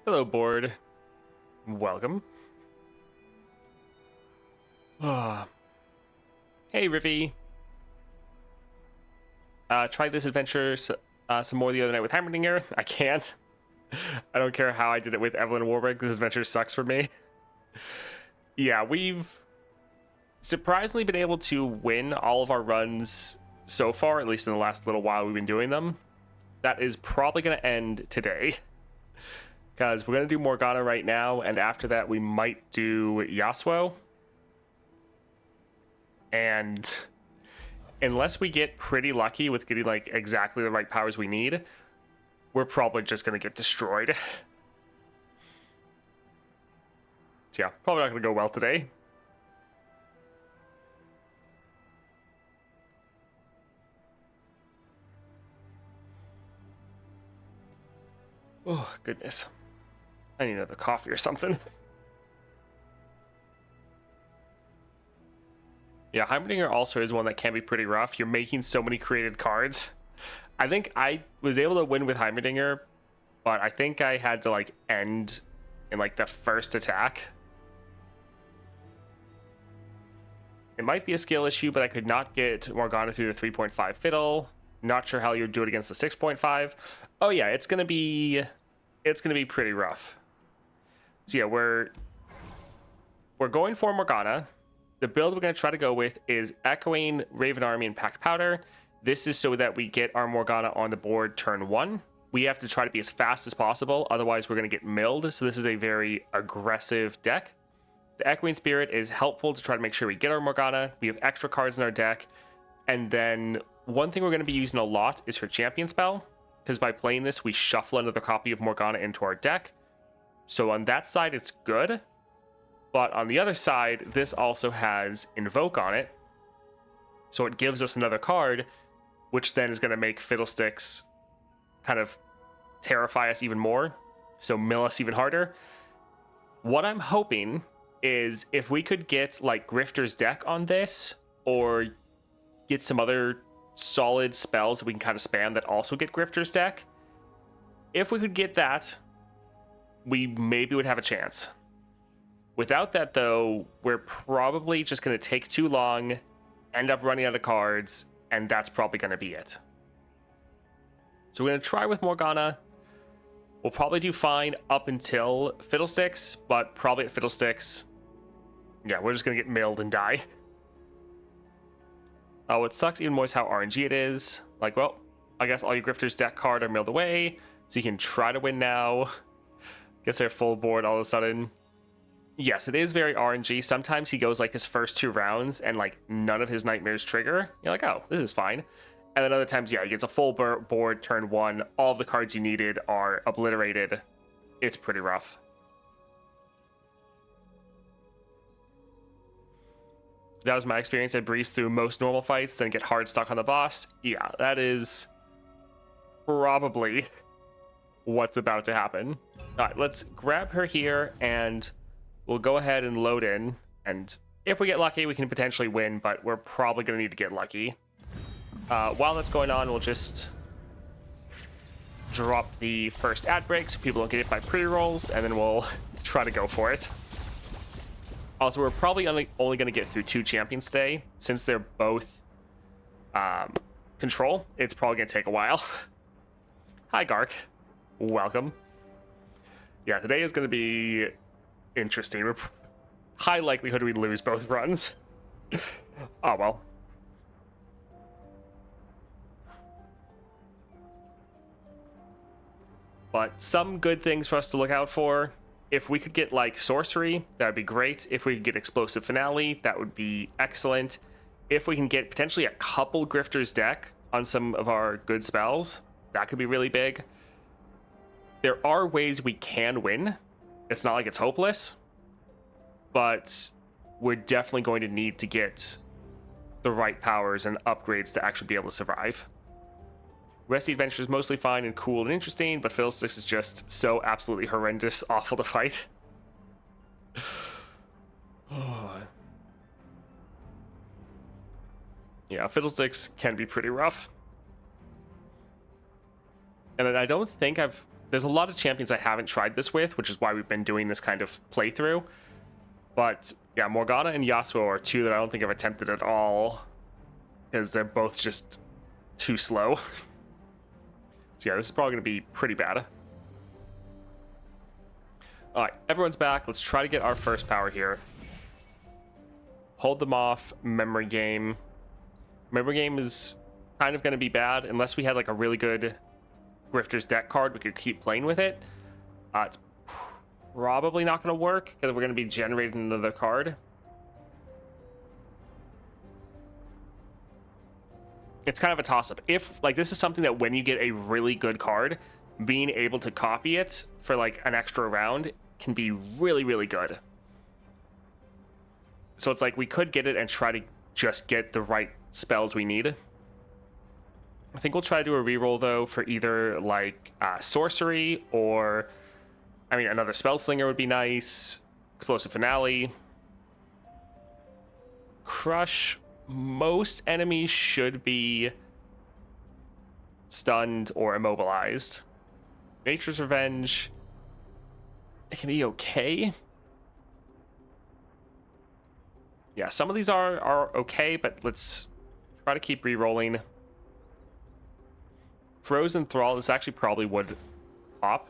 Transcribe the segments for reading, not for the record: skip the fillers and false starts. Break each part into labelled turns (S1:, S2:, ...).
S1: Hello, board. Welcome. Ah. Hey, Rivi. Tried this adventure some more the other night with Heimerdinger. I can't. I don't care how I did it with Evelyn Warwick. This adventure sucks for me. Yeah, we've surprisingly been able to win all of our runs so far, at least in the last little while we've been doing them. That is probably going to end today. Because we're going to do Morgana right now, and after that we might do Yasuo. And unless we get pretty lucky with getting like exactly the right powers we need, we're probably just going to get destroyed. So yeah, probably not going to go well today. Oh, goodness. I need another coffee or something. Yeah, Heimerdinger also is one that can be pretty rough. You're making so many created cards. I think I was able to win with Heimerdinger, but I think I had to like end in like the first attack. It might be a skill issue, but I could not get Morgana through the 3.5 fiddle. Not sure how you would do it against the 6.5. Oh yeah, it's gonna be pretty rough. So yeah, we're going for Morgana. The build we're going to try to go with is Echoing, Raven Army, and Packed Powder. This is so that we get our Morgana on the board turn 1. We have to try to be as fast as possible, otherwise we're going to get milled. So this is a very aggressive deck. The Echoing Spirit is helpful to try to make sure we get our Morgana. We have extra cards in our deck. And then one thing we're going to be using a lot is her Champion spell, because by playing this, we shuffle another copy of Morgana into our deck. So on that side, it's good. But on the other side, this also has Invoke on it. So it gives us another card, which then is going to make Fiddlesticks kind of terrify us even more. So mill us even harder. What I'm hoping is if we could get like Grifter's deck on this, or get some other solid spells that we can kind of spam that also get Grifter's deck. If we could get that, we maybe would have a chance. Without that, though, we're probably just going to take too long, end up running out of cards, and that's probably going to be it. So we're going to try with Morgana. We'll probably do fine up until Fiddlesticks, but probably at Fiddlesticks, yeah, we're just going to get milled and die. What sucks even more is how RNG it is. Like, well, I guess all your Grifter's deck card are milled away, so you can try to win now. Guess they're full board all of a sudden. Yes, it is very RNG. Sometimes he goes like his first 2 rounds and like none of his nightmares trigger. You're like, oh, this is fine. And then other times, yeah, he gets a full board turn 1. All of the cards you needed are obliterated. It's pretty rough. That was my experience. I breeze through most normal fights, then get hard stuck on the boss. Yeah, that is probably what's about to happen. All right, let's grab her here and we'll go ahead and load in, and if we get lucky, we can potentially win, but we're probably going to need to get lucky. While that's going on, we'll just drop the first ad break so people don't get hit by pre-rolls, and then we'll try to go for it. Also, we're probably only going to get through 2 champions today. Since they're both control, it's probably going to take a while. Hi, Gark. Welcome. Yeah, today is going to be interesting. We're high likelihood we lose both runs. Oh well. But some good things for us to look out for. If we could get like sorcery, that would be great. If we could get explosive finale, that would be excellent. If we can get potentially a couple Grifter's deck on some of our good spells, that could be really big. There are ways we can win. It's not like it's hopeless, but we're definitely going to need to get the right powers and upgrades to actually be able to survive. Rest of the adventure is mostly fine and cool and interesting, but Fiddlesticks is just so absolutely horrendous, awful to fight. Yeah, Fiddlesticks can be pretty rough. And I don't think I've There's a lot of champions I haven't tried this with, which is why we've been doing this kind of playthrough. But yeah, Morgana and Yasuo are two that I don't think I've attempted at all, because they're both just too slow. So yeah, this is probably going to be pretty bad. Alright, everyone's back. Let's try to get our first power here. Hold them off. Memory game. Memory game is kind of going to be bad unless we had like a really good Grifter's deck card. We could keep playing with it. It's probably not going to work because we're going to be generating another card. It's kind of a toss-up. If like this is something that when you get a really good card, being able to copy it for like an extra round can be really, really good. So it's like we could get it and try to just get the right spells we need. I think we'll try to do a reroll though for either like sorcery or, I mean, another spell slinger would be nice. Explosive finale. Crush. Most enemies should be stunned or immobilized. Nature's Revenge. It can be okay. Yeah, some of these are okay, but let's try to keep re-rolling. Frozen Thrall, this actually probably would pop.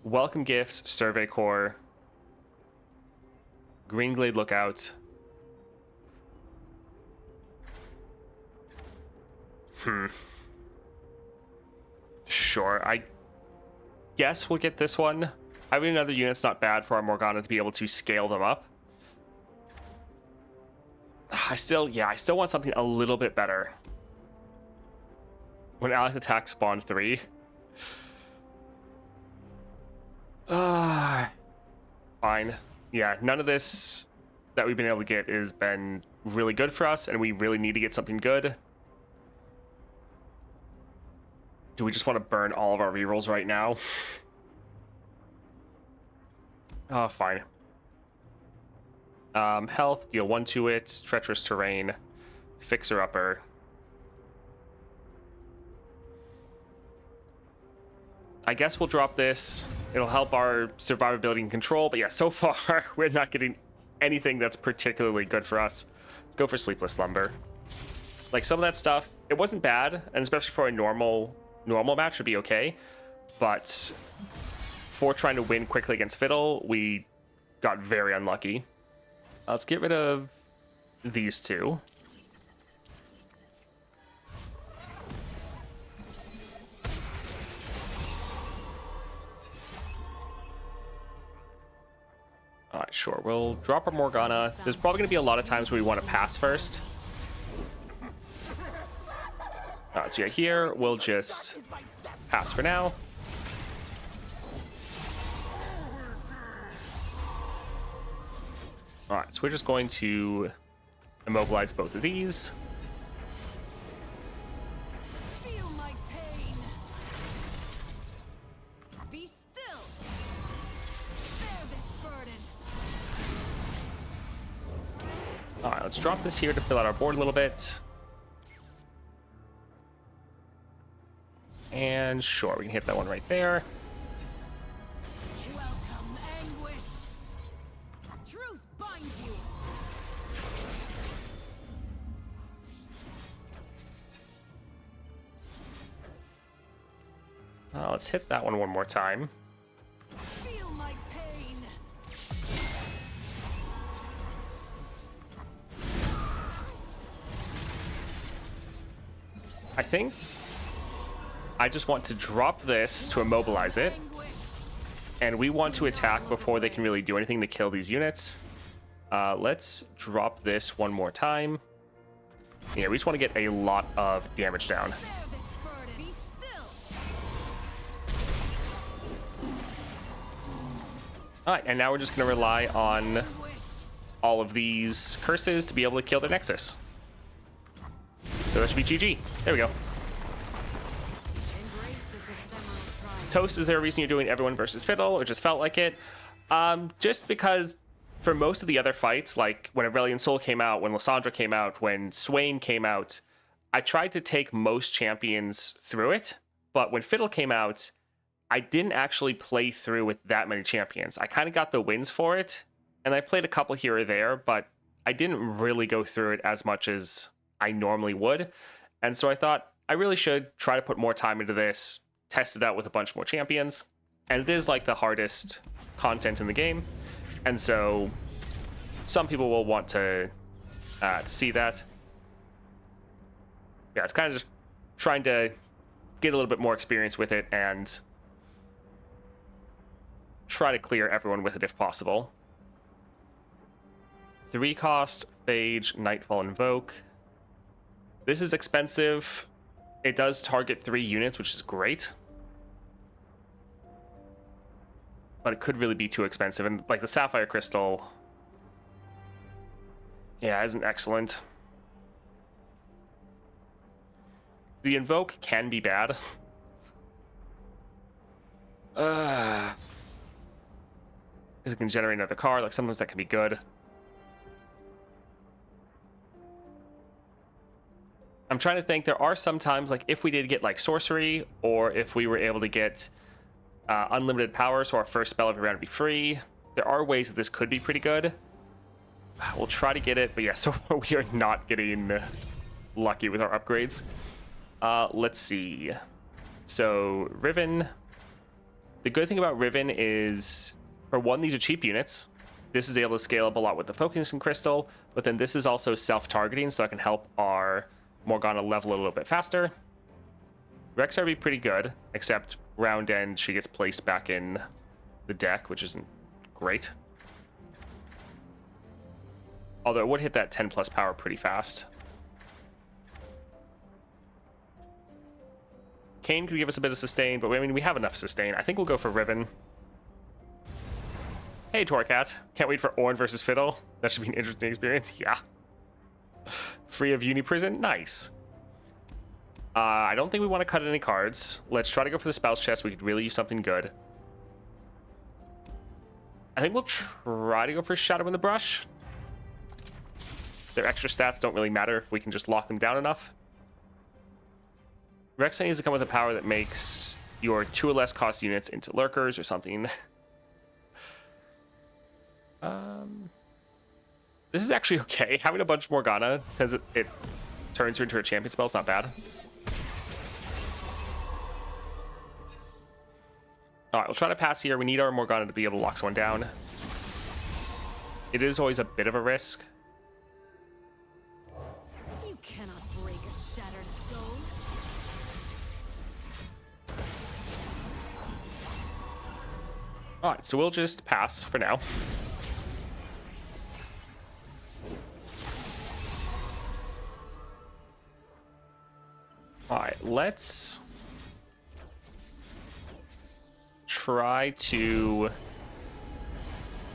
S1: Welcome Gifts, Survey Core. Greenglade Lookout. Sure, I guess we'll get this one. Having another unit's not bad for our Morgana to be able to scale them up. I still want something a little bit better. When allies attack, spawn 3. Fine. Yeah, none of this that we've been able to get has been really good for us, and we really need to get something good. Do we just want to burn all of our rerolls right now? Oh, fine. Health, deal 1 to it. Treacherous Terrain. Fixer Upper. I guess we'll drop this. It'll help our survivability and control, but yeah, so far we're not getting anything that's particularly good for us. Let's go for Sleepless Slumber. Like some of that stuff, it wasn't bad, and especially for a normal match would be okay, but for trying to win quickly against Fiddle, we got very unlucky. Let's get rid of these two. Alright, sure. We'll drop our Morgana. There's probably going to be a lot of times where we want to pass first. Alright, so yeah, here we'll just pass for now. Alright, so we're just going to immobilize both of these.
S2: Feel my pain. Be still. Bear this burden.
S1: Alright, let's drop this here to fill out our board a little bit. And sure, we can hit that one right there.
S2: Welcome, anguish. Truth binds you.
S1: Let's hit that one more time.
S2: Feel my pain.
S1: I think I just want to drop this to immobilize it. And we want to attack before they can really do anything to kill these units. Let's drop this one more time. Yeah, we just want to get a lot of damage down.
S2: Bear this burden. Be still.
S1: Alright, and now we're just going to rely on
S2: Anguish.
S1: all of these curses to be able to kill the Nexus. So that should be GG. There we go.
S2: Embrace this ephemeral triumph.
S1: Toast, is there a reason you're doing everyone versus Fiddle? It just felt like it. Just because for most of the other fights, like when Aurelion Sol came out, when Lysandra came out, when Swain came out, I tried to take most champions through it. But when Fiddle came out, I didn't actually play through with that many champions. I kind of got the wins for it, and I played a couple here or there, but I didn't really go through it as much as I normally would. And so I thought I really should try to put more time into this, test it out with a bunch more champions. And it is like the hardest content in the game. And so some people will want to see that. Yeah, it's kind of just trying to get a little bit more experience with it and try to clear everyone with it if possible. 3 cost, Phage, Nightfall, Invoke. This is expensive. It does target 3 units, which is great. But it could really be too expensive. And like the Sapphire Crystal, yeah, isn't excellent. The Invoke can be bad. Because it can generate another card. Like sometimes that can be good. I'm trying to think. There are some times, like if we did get like sorcery, or if we were able to get unlimited power, so our first spell every round would be free. There are ways that this could be pretty good. We'll try to get it, but yeah, so far we are not getting lucky with our upgrades. Let's see. So Riven. The good thing about Riven is, for one, these are cheap units. This is able to scale up a lot with the Focusing Crystal, but then this is also self-targeting, so I can help our Morgana level a little bit faster. Rex would be pretty good, except round end she gets placed back in the deck, which isn't great. Although it would hit that 10 plus power pretty fast. Kayn could give us a bit of sustain, but I mean, we have enough sustain. I think we'll go for Riven. Hey, Torcat. Can't wait for Ornn versus Fiddle. That should be an interesting experience. Yeah. Free of Uni Prison. Nice. I don't think we want to cut any cards. Let's try to go for the spells chest. We could really use something good. I think we'll try to go for Shadow in the Brush. Their extra stats don't really matter if we can just lock them down enough. Rex needs to come with a power that makes your 2 or less cost units into lurkers or something. This is actually okay. Having a bunch of Morgana, because it turns her into a champion spell, is not bad. Alright, we'll try to pass here. We need our Morgana to be able to lock someone down. It is always a bit of a risk.
S2: You cannot break a shattered soul.
S1: Alright, so we'll just pass for now. Alright, let's try to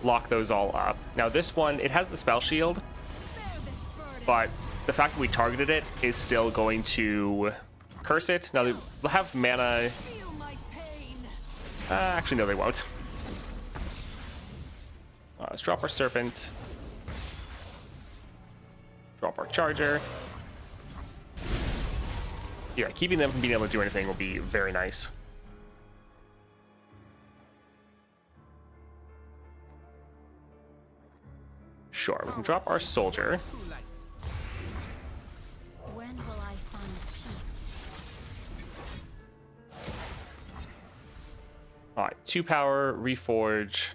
S1: lock those all up. Now this one, it has the spell shield, but the fact that we targeted it is still going to curse it. Now they'll have mana.
S2: Feel my pain.
S1: Actually, no, they won't. Let's drop our Serpent. Drop our Charger. Yeah, keeping them from being able to do anything will be very nice. Sure, we can drop our Soldier.
S2: When will I find peace?
S1: Alright, 2 power, Reforge.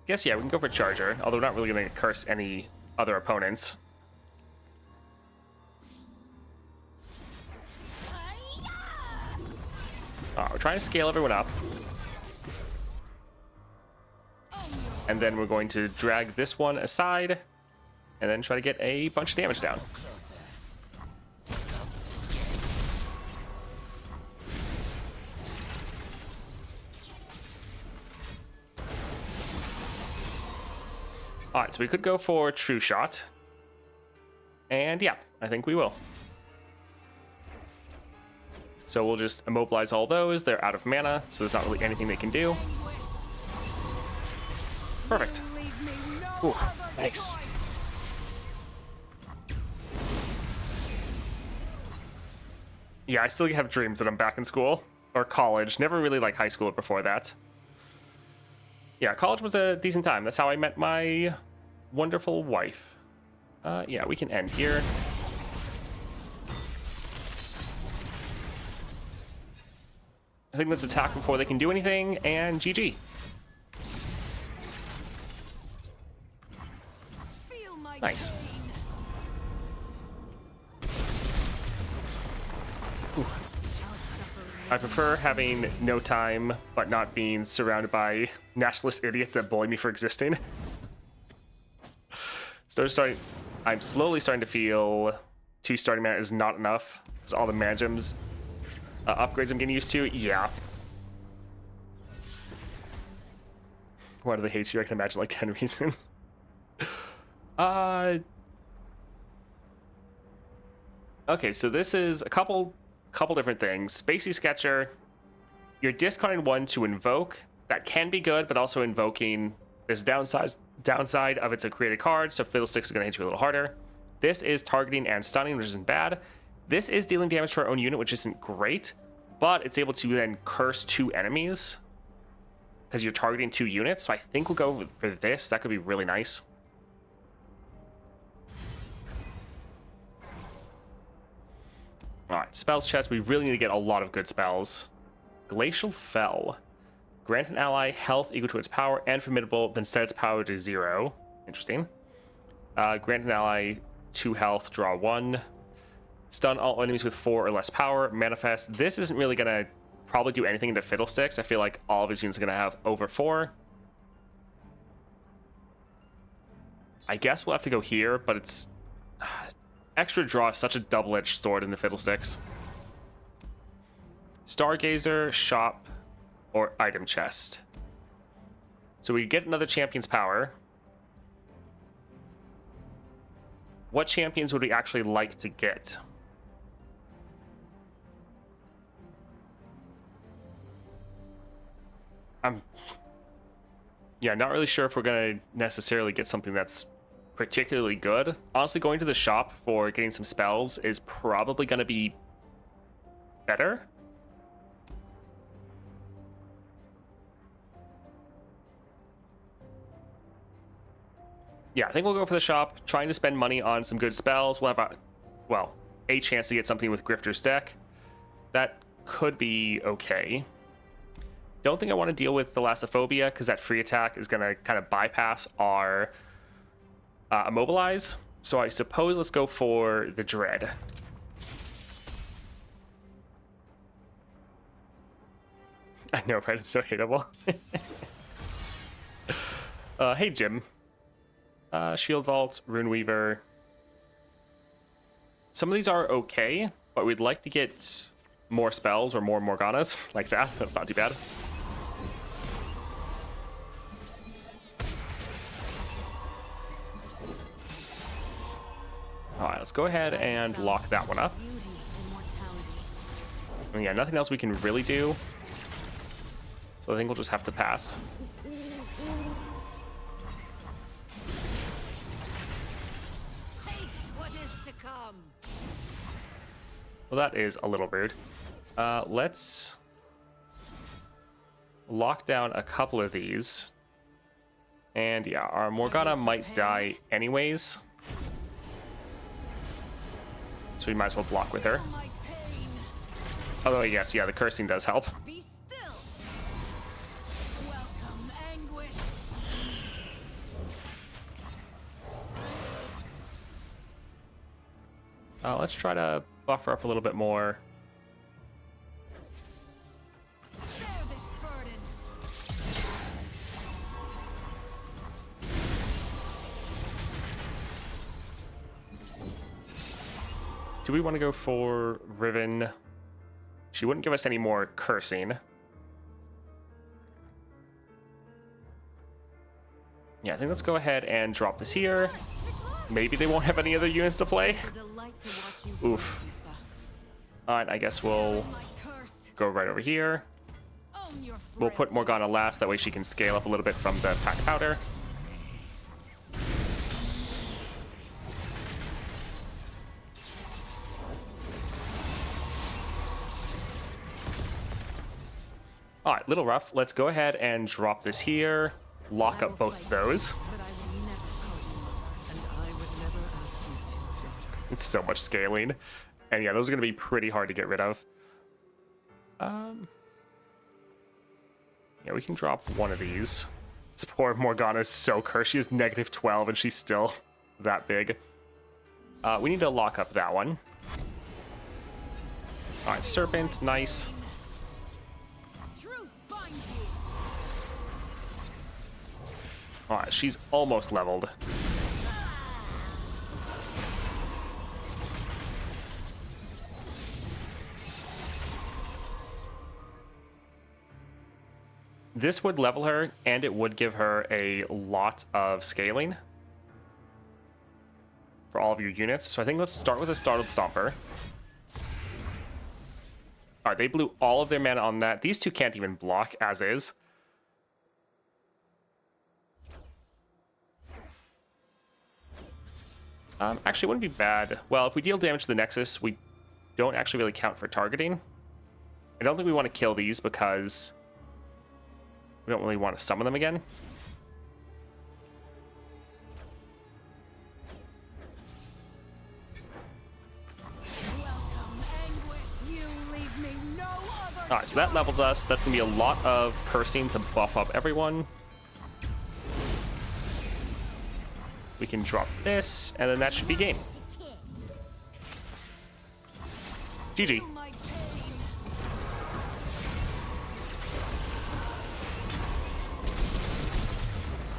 S1: Guess, yeah, we can go for Charger, although we're not really going to curse any other opponents. We're trying to scale everyone up. And then we're going to drag this one aside, and then try to get a bunch of damage down. Alright, so we could go for True Shot. And yeah, I think we will. So we'll just immobilize all those. They're out of mana, so there's not really anything they can do. Perfect.
S2: You leave me no
S1: Ooh,
S2: other
S1: nice.
S2: choice.
S1: Yeah, I still have dreams that I'm back in school or college. Never really like high school before that. Yeah, college was a decent time. That's how I met my wonderful wife. Yeah, we can end here. I think let's attack before they can do anything, and GG.
S2: Feel my
S1: Nice.
S2: pain.
S1: I prefer having no time, but not being surrounded by nationalist idiots that bully me for existing. I'm slowly starting to feel 2 starting mana is not enough. Because all the mana gems upgrades I'm getting used to, yeah. Why do they hate you? I can imagine like 10 reasons. Okay, so this is a couple different things. Spacey Sketcher, you're discarding 1 to invoke. That can be good, but also invoking this downside of it's a created card, so Fiddlesticks is going to hit you a little harder. This is targeting and stunning, which isn't bad. This is dealing damage to our own unit, which isn't great, but it's able to then curse 2 enemies because you're targeting 2 units. So I think we'll go for this. That could be really nice. All right, spells chest. We really need to get a lot of good spells. Glacial Fell. Grant an ally health equal to its power and formidable, then set its power to 0. Interesting. Grant an ally 2 health, draw 1. Stun all enemies with 4 or less power. Manifest. This isn't really going to probably do anything into Fiddlesticks. I feel like all of his units are going to have over 4. I guess we'll have to go here, but it's... Extra draw is such a double-edged sword in the Fiddlesticks. Stargazer, shop, or item chest. So we get another champion's power. What champions would we actually like to get? Yeah, not really sure if we're going to necessarily get something that's particularly good. Honestly, going to the shop for getting some spells is probably going to be better. Yeah, I think we'll go for the shop, trying to spend money on some good spells. We'll have a chance to get something with Grifter's deck. That could be okay. Don't think I want to deal with Thalassophobia because that free attack is going to kind of bypass our Immobilize. So I suppose let's go for the Dread. I know, right? It's so hateable. Hey, Jim. Shield Vault, Rune Weaver. Some of these are okay, but we'd like to get more spells or more Morganas like that. That's not too bad. Alright, let's go ahead and lock that one up. And yeah, nothing else we can really do. So I think we'll just have to pass. Well, that is a little rude. Let's lock down a couple of these. And yeah, our Morgana might die anyways. So we might as well block with her. Although, yes, yeah, the cursing does help.
S2: Be still. Welcome, anguish.
S1: Let's try to buffer up a little bit more.
S2: Bear this burden.
S1: Do we want to go for Riven? She wouldn't give us any more cursing. Yeah, I think let's go ahead and drop this here. Maybe they won't have any other units to play. Oof. Alright, I guess we'll go right over here. We'll put Morgana last, that way she can scale up a little bit from the pack powder. All right, little rough. Let's go ahead and drop this here. Lock up both those.
S2: But I will never call you, and I would never ask you to, daughter.
S1: It's so much scaling. And yeah, those are going to be pretty hard to get rid of. Yeah, we can drop one of these. This poor Morgana is so cursed. She is negative 12 and she's still that big. We need to lock up that one. All right, Serpent, nice.
S2: Truth binds you.
S1: All right, she's almost leveled. This would level her, and it would give her a lot of scaling for all of your units. So I think let's start with a Startled Stomper. All right, they blew all of their mana on that. These two can't even block as is. Actually, it wouldn't be bad. Well, if we deal damage to the Nexus, we don't actually really count for targeting. I don't think we want to kill these because we don't really want to summon them again.
S2: Welcome, anguish. You leave me no other.
S1: All right, so that levels us. That's going to be a lot of cursing to buff up everyone. We can drop this, and then that should be game. GG.
S2: Feel my pain.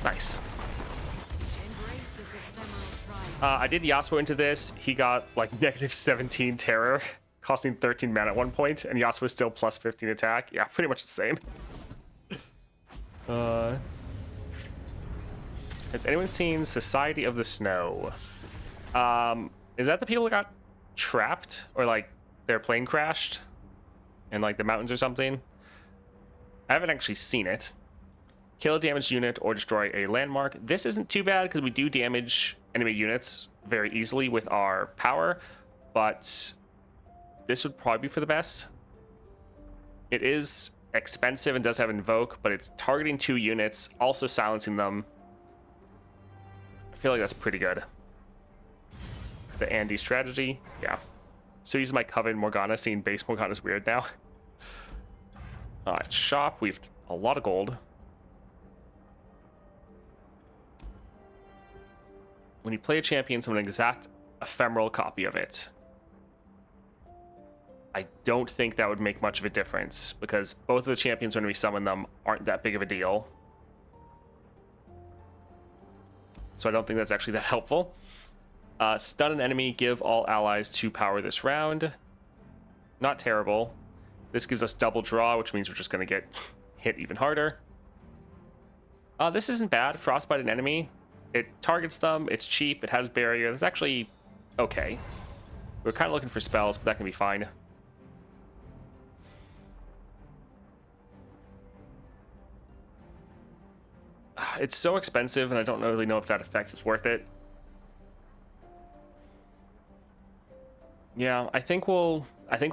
S1: Nice.
S2: Embrace this ephemeral triumph.
S1: I did Yasuo into this. He got like negative 17 terror, costing 13 mana at one point, and Yasuo is still plus 15 attack. Yeah, pretty much the same. Has anyone seen Society of the Snow? Is that the people that got trapped, or like their plane crashed in like the mountains or something? I haven't actually seen it. Kill a damaged unit or destroy a landmark. This isn't too bad because we do damage enemy units very easily with our power, but this would probably be for the best. It is expensive and does have Invoke, but it's targeting 2 units, also silencing them. I feel like that's pretty good. The Andy strategy, yeah. So use my Coven Morgana, seeing base Morgana is weird now. Alright, shop, we've a lot of gold. When you play a champion, summon an exact ephemeral copy of it. I don't think that would make much of a difference, because both of the champions, when we summon them, aren't that big of a deal. So I don't think that's actually that helpful. Stun an enemy, give all allies 2 power this round. Not terrible. This gives us double draw, which means we're just going to get hit even harder. This isn't bad. Frostbite an enemy. It targets them, it's cheap, it has barrier. That's actually okay. We're kind of looking for spells, but that can be fine. It's so expensive, and I don't really know if that effect is worth it. Yeah, I think we'll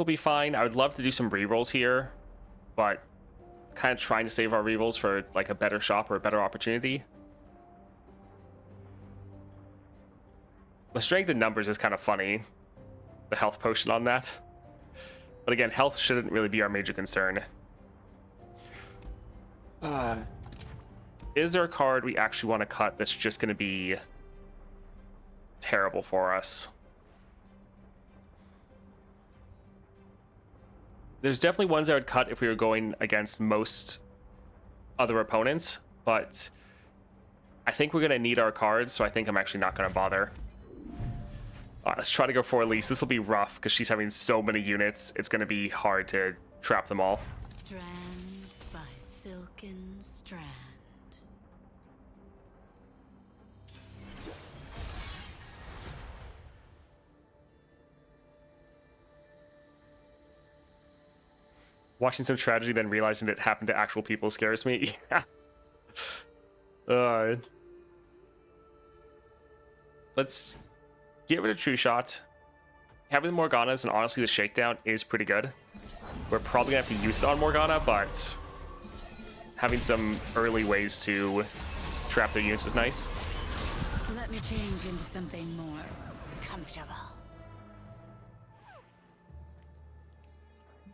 S1: be fine. I would love to do some rerolls here, but kind of trying to save our rerolls for like a better shop or a better opportunity. The strength in numbers is kind of funny, the health potion on that. But again, health shouldn't really be our major concern. Is there a card we actually want to cut that's just going to be terrible for us? There's definitely ones I would cut if we were going against most other opponents, but I think we're going to need our cards, so I think I'm actually not going to bother. Let's try to go for Elise. This will be rough because she's having so many units. It's going to be hard to trap them all.
S2: Strand by silken strand.
S1: Watching some tragedy, then realizing it happened to actual people scares me. Yeah. Let's get rid of True Shot. Having the Morganas and honestly the Shakedown is pretty good. We're probably going to have to use it on Morgana, but having some early ways to trap their units is nice.
S3: Let me change into something more comfortable.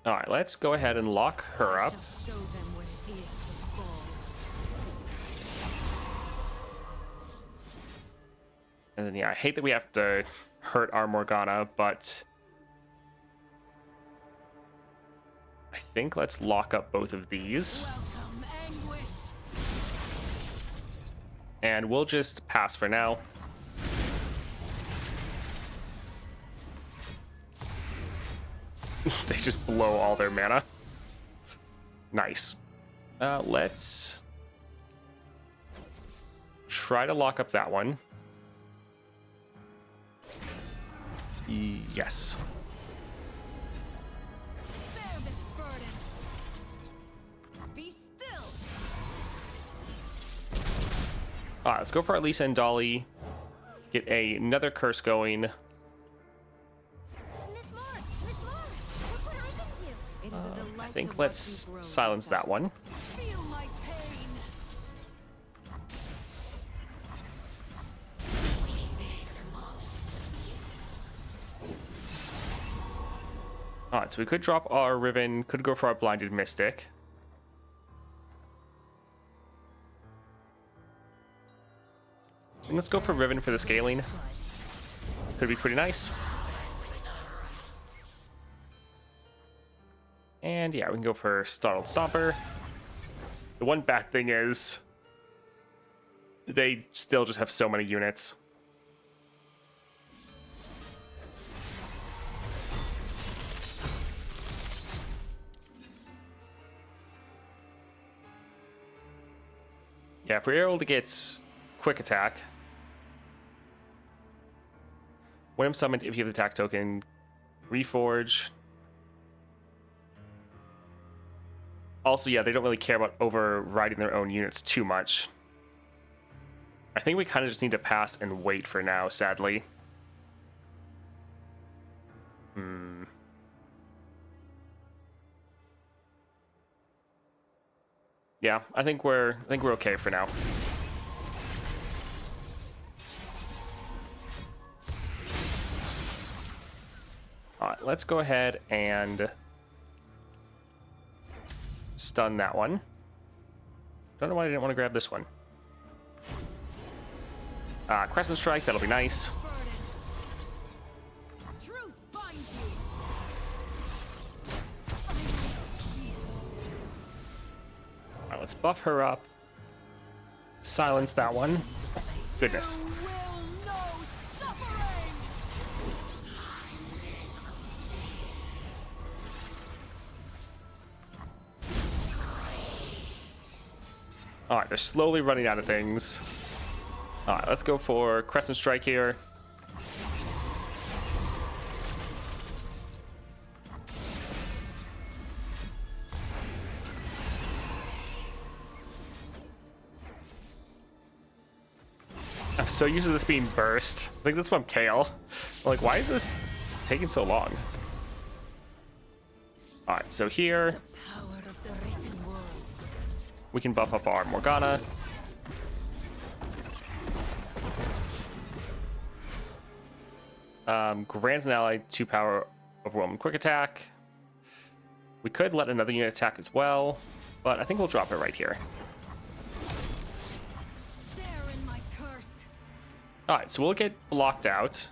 S1: All right, let's go ahead and lock her up.
S3: Show them what it is to fall.
S1: And then, yeah, I hate that we have to hurt our Morgana, but I think let's lock up both of these.
S3: Welcome, anguish.
S1: And we'll just pass for now. They just blow all their mana. Nice. Let's try to lock up that one. Yes.
S3: Bear this burden. Be still.
S1: All right, let's go for our Lisa and Dolly. Get another curse going.
S4: Miss Moore, look what I can do.
S3: It is a delight
S1: I
S3: to
S1: think
S3: watch
S1: let's
S3: you grow,
S1: silence
S3: Lisa.
S1: that one.
S3: Feel my pain.
S1: All right, so we could drop our Riven, could go for our Blinded Mystic. And let's go for Riven for the scaling. Could be pretty nice. And yeah, we can go for Startled Stomper. The one bad thing is they still just have so many units. Yeah, if we're able to get quick attack. When I'm summoned, if you have the attack token, reforge. Also, yeah, they don't really care about overriding their own units too much. I think we kind of just need to pass and wait for now, sadly. Yeah, I think we're okay for now. All right, let's go ahead and stun that one. Don't know why I didn't want to grab this one. Crescent Strike, that'll be nice.
S3: Truth binds you.
S1: All right, let's buff her up. Silence that one. Goodness.
S3: You will know suffering.
S1: All right, they're slowly running out of things. All right, let's go for Crescent Strike here. I'm so used to this being burst. I think that's from Kale. I'm like, why is this taking so long? All right, so here
S3: Power of the written word.
S1: we can buff up our Morgana. Grant an ally 2 power overwhelming quick attack. We could let another unit attack as well, but I think we'll drop it right here.
S3: Share in my curse.
S1: All right, so we'll get blocked out.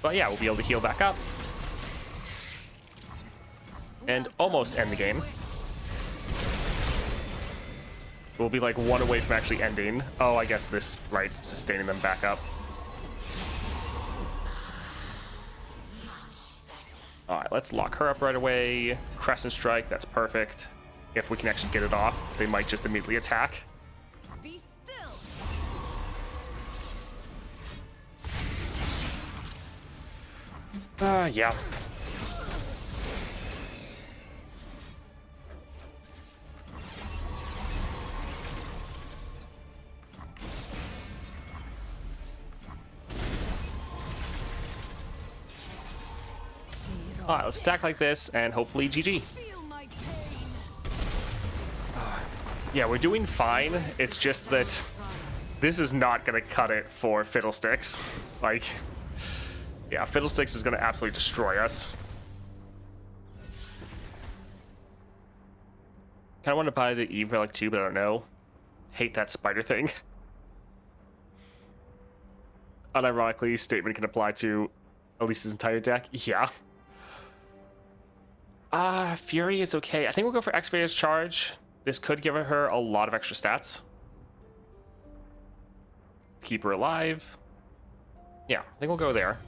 S1: But yeah, we'll be able to heal back up. And almost end the game. We'll be like one away from actually ending. Oh, I guess this, right, sustaining them back up. All right, let's lock her up right away. Crescent Strike, that's perfect. If we can actually get it off, they might just immediately attack.
S3: Be still.
S1: Yeah. All right, let's stack like this and hopefully GG.
S3: Feel my pain.
S1: Yeah, we're doing fine. It's just that this is not going to cut it for Fiddlesticks. Like, yeah, Fiddlesticks is going to absolutely destroy us. Kind of want to buy the Eve Relic too, but I don't know. Hate that spider thing. Unironically, statement can apply to Elise's entire deck. Yeah. Fury is okay. I think we'll go for Excavator's Charge. This could give her a lot of extra stats. Keep her alive. Yeah, I think we'll go there.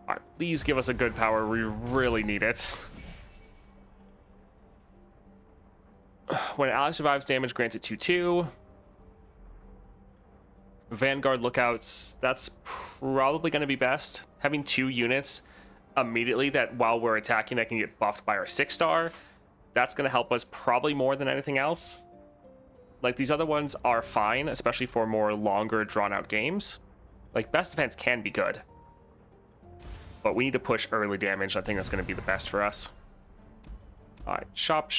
S1: Alright, please give us a good power. We really need it. When ally survives damage, grants it 2/2. Vanguard lookouts, that's probably going to be best. Having 2 units immediately that while we're attacking that can get buffed by our 6-star, that's going to help us probably more than anything else. Like, these other ones are fine, especially for more longer drawn out games. Like, best defense can be good, but we need to push early damage. I think that's going to be the best for us. All right, shop.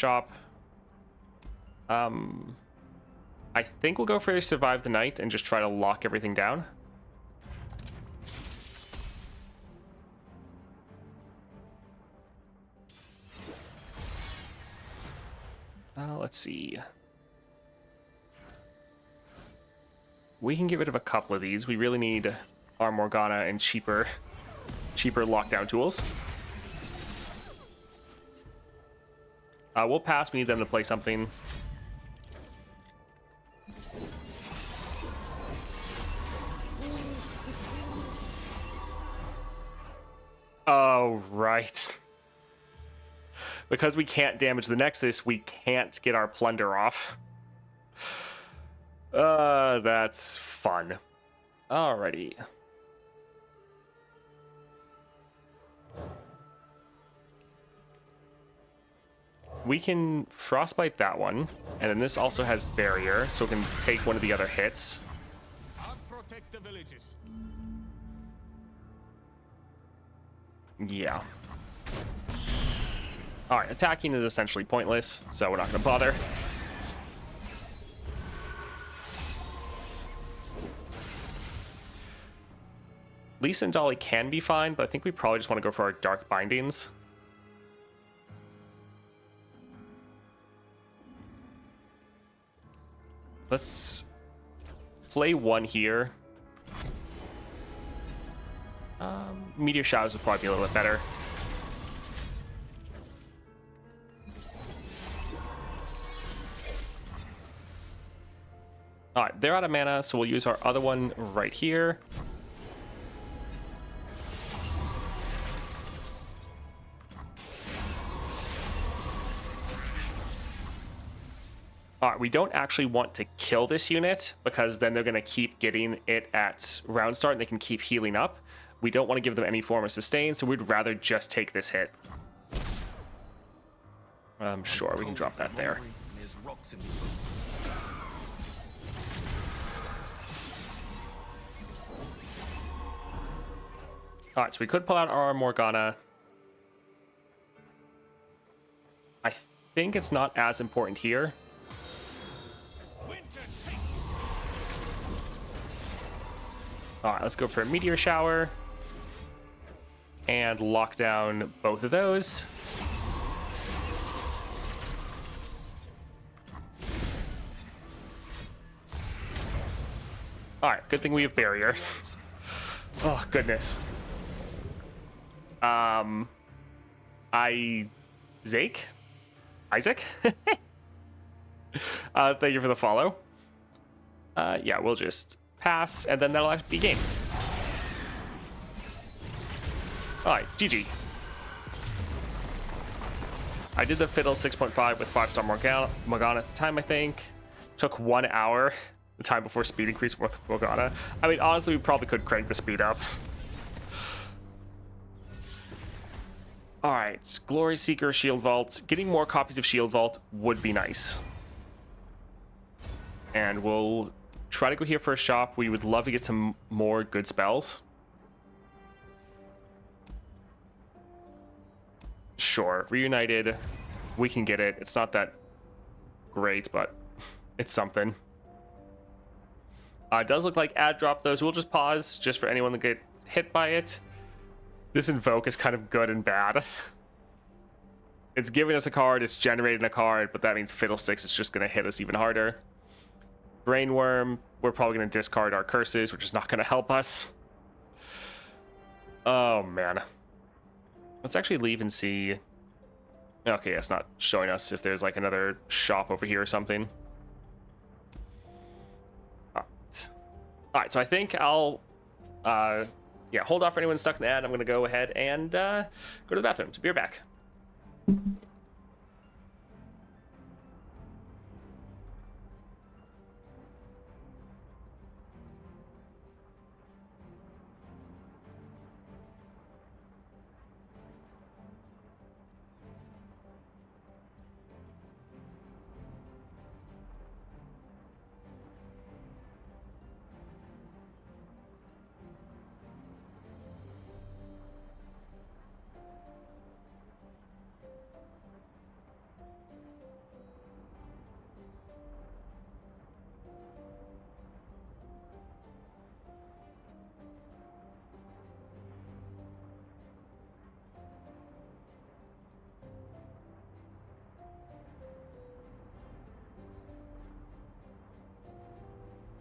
S1: I think we'll go for Survive the Night and just try to lock everything down. Let's see. We can get rid of a couple of these. We really need our Morgana and cheaper lockdown tools. We'll pass. We need them to play something. Oh, right. Because we can't damage the Nexus, we can't get our Plunder off. That's fun. Alrighty. We can Frostbite that one, and then this also has Barrier, so we can take one of the other hits.
S5: I'll protect the villages.
S1: Yeah. Alright, attacking is essentially pointless, so we're not going to bother. Lisa and Dolly can be fine, but I think we probably just want to go for our Dark Bindings. Let's play one here. Meteor Showers would probably be a little bit better. Alright, they're out of mana, so we'll use our other one right here. Alright, we don't actually want to kill this unit, because then they're going to keep getting it at round start and they can keep healing up. We don't want to give them any form of sustain, so we'd rather just take this hit. Sure, we can drop that there. Alright, so we could pull out our Morgana. I think it's not as important here. Alright, let's go for a Meteor Shower. And lock down both of those. Alright, good thing we have Barrier. Oh, goodness. Isaac? Thank you for the follow. Yeah, we'll just pass, and then that'll actually be game. Alright, GG. I did the Fiddle 6.5 with 5-star Morgana at the time, I think. Took 1 hour, the time before speed increase with Morgana. I mean, honestly, we probably could crank the speed up. Alright, Glory Seeker, Shield Vault. Getting more copies of Shield Vault would be nice. And we'll try to go here for a shop. We would love to get some more good spells. Sure, Reunited. We can get it. It's not that great, but it's something. It does look like ad drop though, so we'll just pause just for anyone to get hit by it. This invoke is kind of good and bad. It's giving us a card, it's generating a card, but that means Fiddlesticks is just going to hit us even harder. Brainworm, we're probably going to discard our curses, which is not going to help us. Oh man. Let's actually leave and see. Okay, it's not showing us if there's like another shop over here or something. Alright, so I think I'll yeah, hold off for anyone stuck in the ad. I'm going to go ahead and go to the bathroom. So be right back.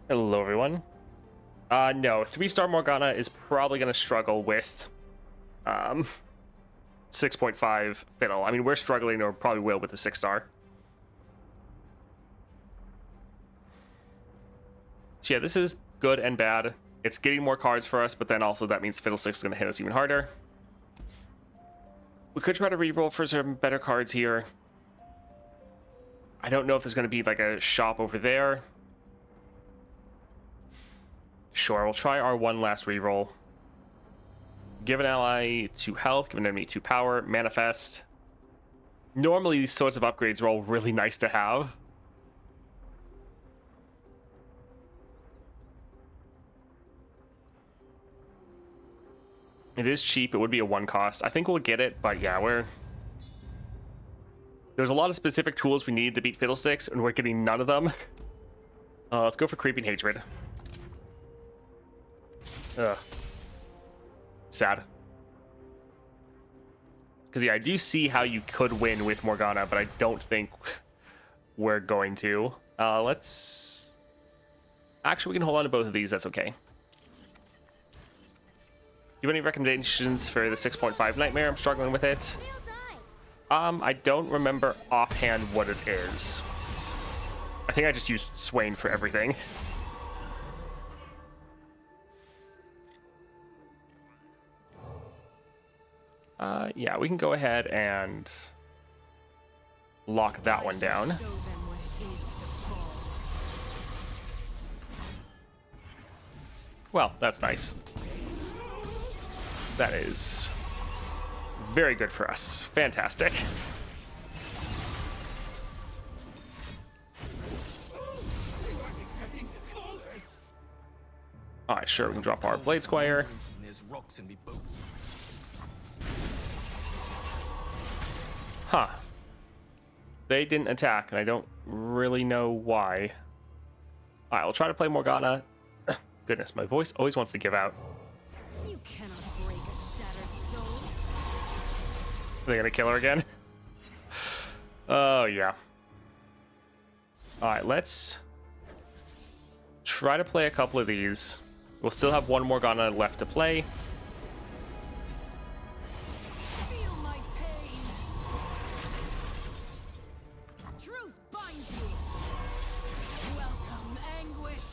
S1: Hello, everyone. No, 3-star Morgana is probably going to struggle with 6.5 Fiddle. I mean, we're struggling, or probably will, with the 6-star. So yeah, this is good and bad. It's getting more cards for us, but then also that means Fiddlesticks is going to hit us even harder. We could try to reroll for some better cards here. I don't know if there's going to be like a shop over there. Sure, we'll try our one last reroll. Give an ally 2 health, give an enemy 2 power, manifest. Normally these sorts of upgrades are all really nice to have. It is cheap, it would be a 1 cost. I think we'll get it, but yeah, there's a lot of specific tools we need to beat Fiddlesticks, and we're getting none of them. Let's go for Creeping Hatred. Ugh. Sad. Because yeah, I do see how you could win with Morgana, but I don't think we're going to. Let's... Actually, we can hold on to both of these, that's okay. Do you have any recommendations for the 6.5 Nightmare? I'm struggling with it. I don't remember offhand what it is. I think I just used Swain for everything. Yeah, we can go ahead and lock that one down. Well, that's nice. That is very good for us. Fantastic. Alright, sure, we can drop our Blade Squire. Huh. They didn't attack, and I don't really know why. Alright, we'll try to play Morgana. Goodness, my voice always wants to give out.
S2: You cannot break a shattered soul.
S1: Are they gonna kill her again? Oh, yeah. Alright, let's try to play a couple of these. We'll still have one Morgana left to play.
S2: Feel my pain. Truth binds you. Welcome, anguish.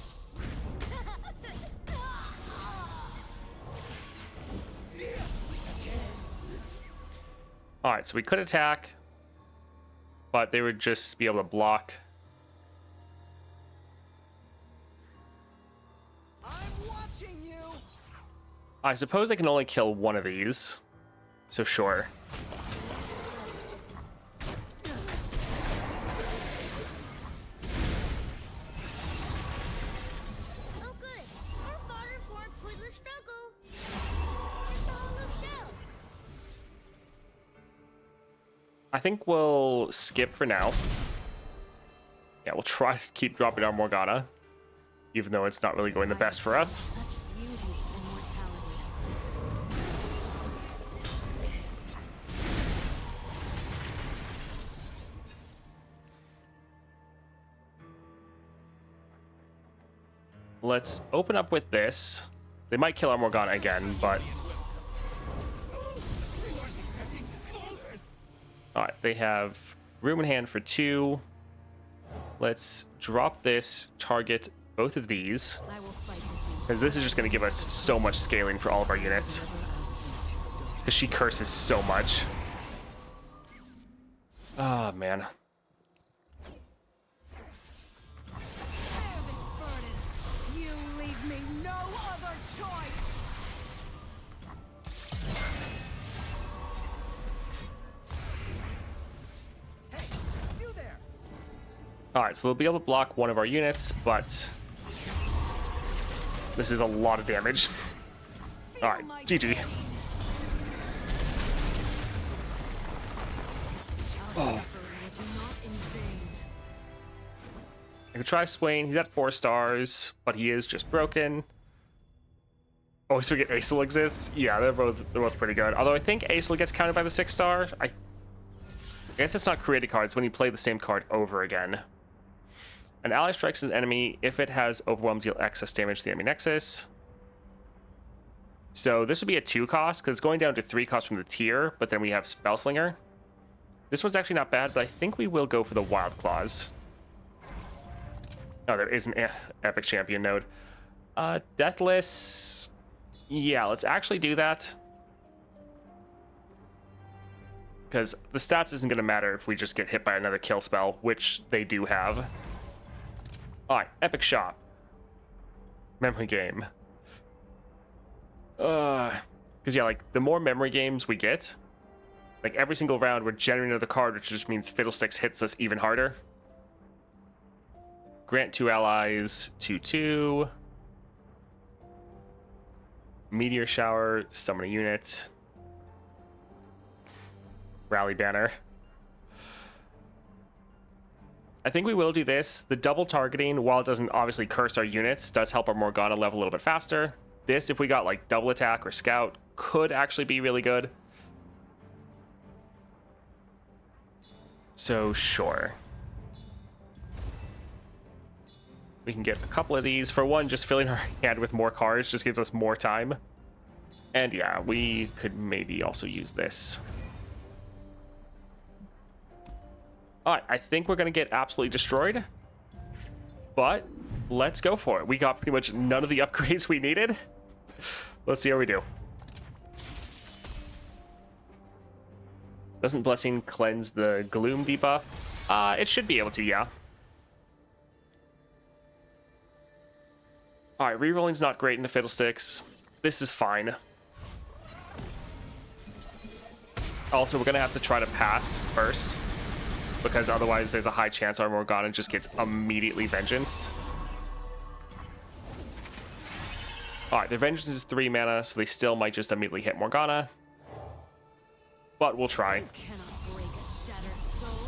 S1: Alright, so we could attack, but they would just be able to block.
S2: I'm watching you.
S1: I suppose I can only kill one of these, so sure.
S4: Oh good. Our fodder for a pointless struggle. Just a hollow shell.
S1: I think we'll skip for now. Yeah, we'll try to keep dropping our Morgana, even though it's not really going the best for us.
S3: Such beauty and mortality.
S1: Let's open up with this. They might kill our Morgana again, but... Alright, they have room in hand for 2. Let's drop this, target both of these,
S3: I will fight with you.
S1: because this is just going to give us so much scaling for all of our units.
S2: Never asked you to.
S1: Because she curses so much. Oh, man.
S3: Bear this burden. You leave me no other choice.
S2: Hey, you there!
S1: Alright, so they'll be able to block one of our units, but... This is a lot of damage.
S3: Feel
S1: Alright,
S3: my
S1: GG.
S3: pain. Our effort was not in vain.
S1: I could try Swain. He's at 4 stars, but he is just broken. Oh, so we get Aesel exists? Yeah, they're both pretty good. Although I think Aesel gets counted by the 6 star. I guess it's not created cards when you play the same card over again. An ally strikes an enemy if it has overwhelmed, deal excess damage to the enemy nexus. So this would be a 2 cost because it's going down to 3 cost from the tier, but then we have Spellslinger. This one's actually not bad, but I think we will go for the Wild Claws. Oh, there is an epic champion node. Deathless. Yeah, let's actually do that. Because the stats isn't going to matter if we just get hit by another kill spell, which they do have. Alright, epic shot. Memory game. Because, yeah, like, the more memory games we get, like, every single round we're generating another card, which just means Fiddlesticks hits us even harder. Grant 2 allies, 2/2. Meteor shower, summon a unit. Rally banner. I think we will do this. The double targeting, while it doesn't obviously curse our units, does help our Morgana level a little bit faster. This, if we got like double attack or scout, could actually be really good. So sure. We can get a couple of these. For one, just filling our hand with more cards just gives us more time. And yeah, we could maybe also use this. Alright, I think we're going to get absolutely destroyed. But let's go for it. We got pretty much none of the upgrades we needed. Let's see how we do. Doesn't Blessing cleanse the Gloom debuff? It should be able to, yeah. Alright, rerolling's not great in the Fiddlesticks. This is fine. Also, we're going to have to try to pass first, because otherwise there's a high chance our Morgana just gets immediately Vengeance. Alright, their Vengeance is 3 mana, so they still might just immediately hit Morgana. But we'll try.
S3: You cannot break a shattered soul.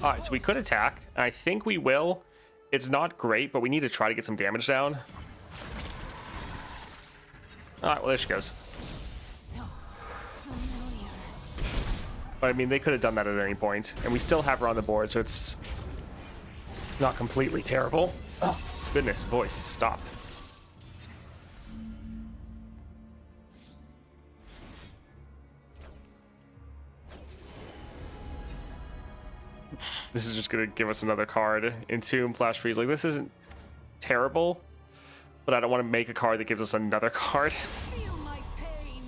S1: Alright, so we could attack. I think we will. It's not great, but we need to try to get some damage down. Alright, well there she goes.
S3: So familiar.
S1: But I mean, they could have done that at any point, and we still have her on the board, so it's not completely terrible. Oh, goodness, voice stopped. This is just gonna give us another card. Entomb, Flash Freeze. Like, this isn't terrible, but I don't want to make a card that gives us another card.
S3: Feel my pain.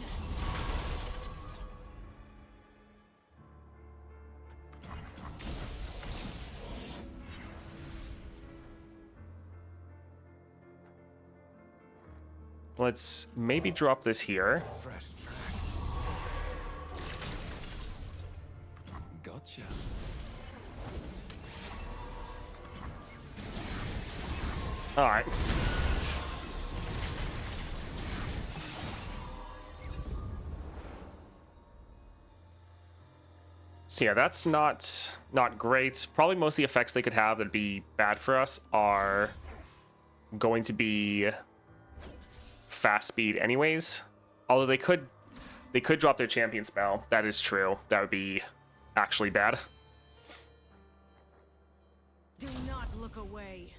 S1: Let's maybe drop this here.
S5: Fresh track. Gotcha.
S1: Alright. So yeah, that's not great. Probably most of the effects they could have that'd be bad for us are going to be fast speed anyways. Although they could drop their champion spell. That is true. That would be actually bad.
S2: Do not look away.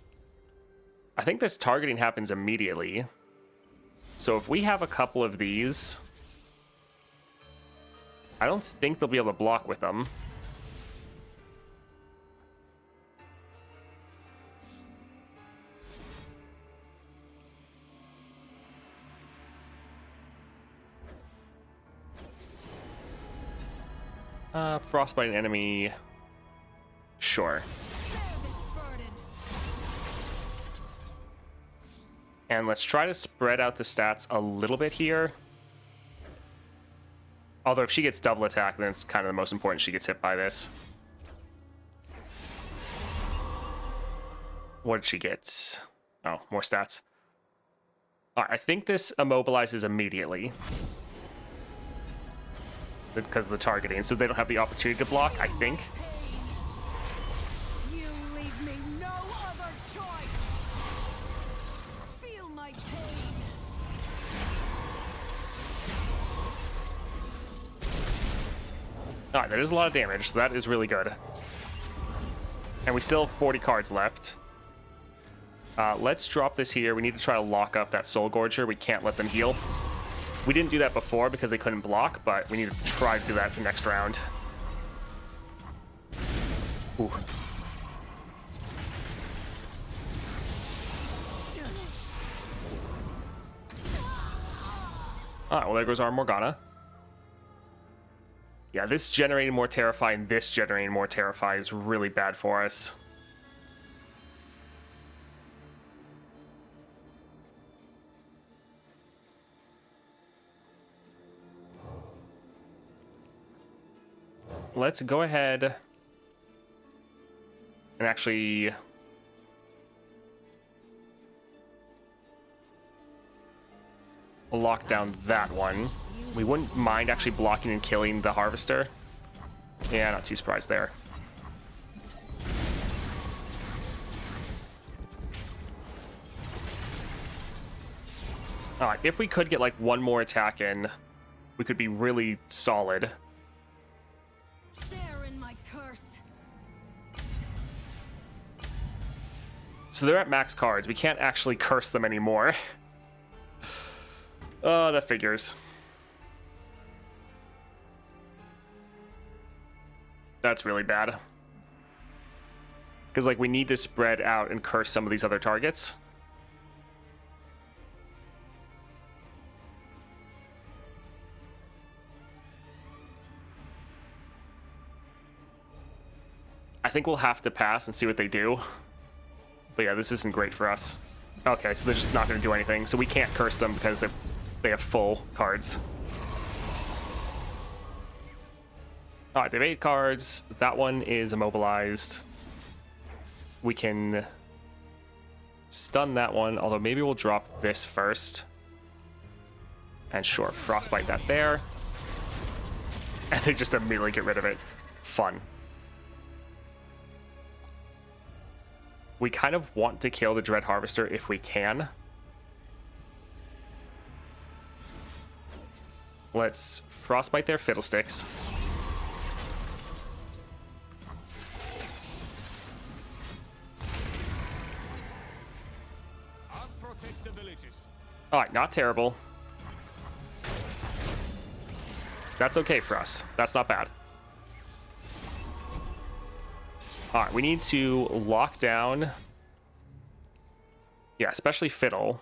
S1: I think this targeting happens immediately. So if we have a couple of these, I don't think they'll be able to block with them. Frostbite an enemy. Sure. And let's try to spread out the stats a little bit here. Although if she gets double attack, then it's kind of the most important she gets hit by this. What did she get? Oh, more stats. All right, I think this immobilizes immediately. Because of the targeting, so they don't have the opportunity to block, I think.
S2: You leave me no other choice. Feel my pain.
S1: Alright, that is a lot of damage, so that is really good. And we still have 40 cards left. Let's drop this here. We need to try to lock up that Soul Gorger. We can't let them heal. We didn't do that before because they couldn't block, but we need to try to do that for next round. Ooh. Alright, well there goes our Morgana. Yeah, this generating more Terrify and this generating more Terrify is really bad for us. Let's go ahead and actually lock down that one. We wouldn't mind actually blocking and killing the Harvester. Yeah, not too surprised there. Alright, if we could get like one more attack in, we could be really solid.
S2: Share in my curse.
S1: So they're at max cards. We can't actually curse them anymore. Oh, that figures. That's really bad. Because, like, we need to spread out and curse some of these other targets. I think we'll have to pass and see what they do. But yeah, this isn't great for us. Okay, so they're just not going to do anything. So we can't curse them because they have full cards. Alright, they have 8 cards. That one is immobilized. We can stun that one, although maybe we'll drop this first. And sure, frostbite that there. And they just immediately get rid of it. Fun. We kind of want to kill the Dread Harvester if we can. Let's frostbite their Fiddlesticks.
S5: I'll protect the villages.
S1: Alright, not terrible. That's okay for us. That's not bad. Alright, we need to lock down... Yeah, especially Fiddle.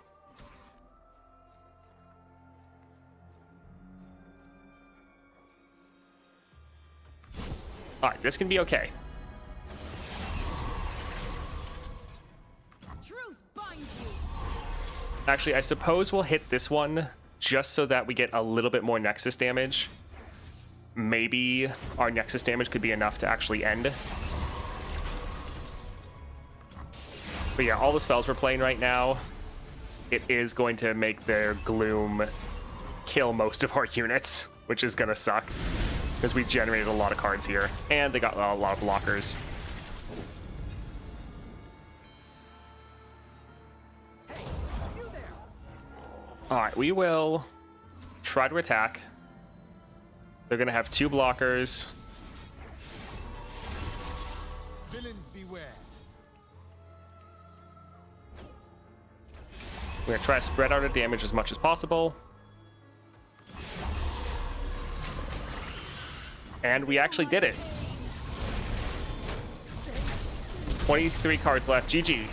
S1: Alright, this can be okay.
S2: Truth binds you.
S1: Actually, I suppose we'll hit this one just so that we get a little bit more Nexus damage. Maybe our Nexus damage could be enough to actually end. But yeah, all the spells we're playing right now, it is going to make their Gloom kill most of our units, which is going to suck. because we generated a lot of cards here, and they got a lot of blockers. Alright, we will try to attack. They're going to have 2 blockers.
S5: Villains beware.
S1: We're going to try to spread out our damage as much as possible. And we actually did it. 23 cards left. GG.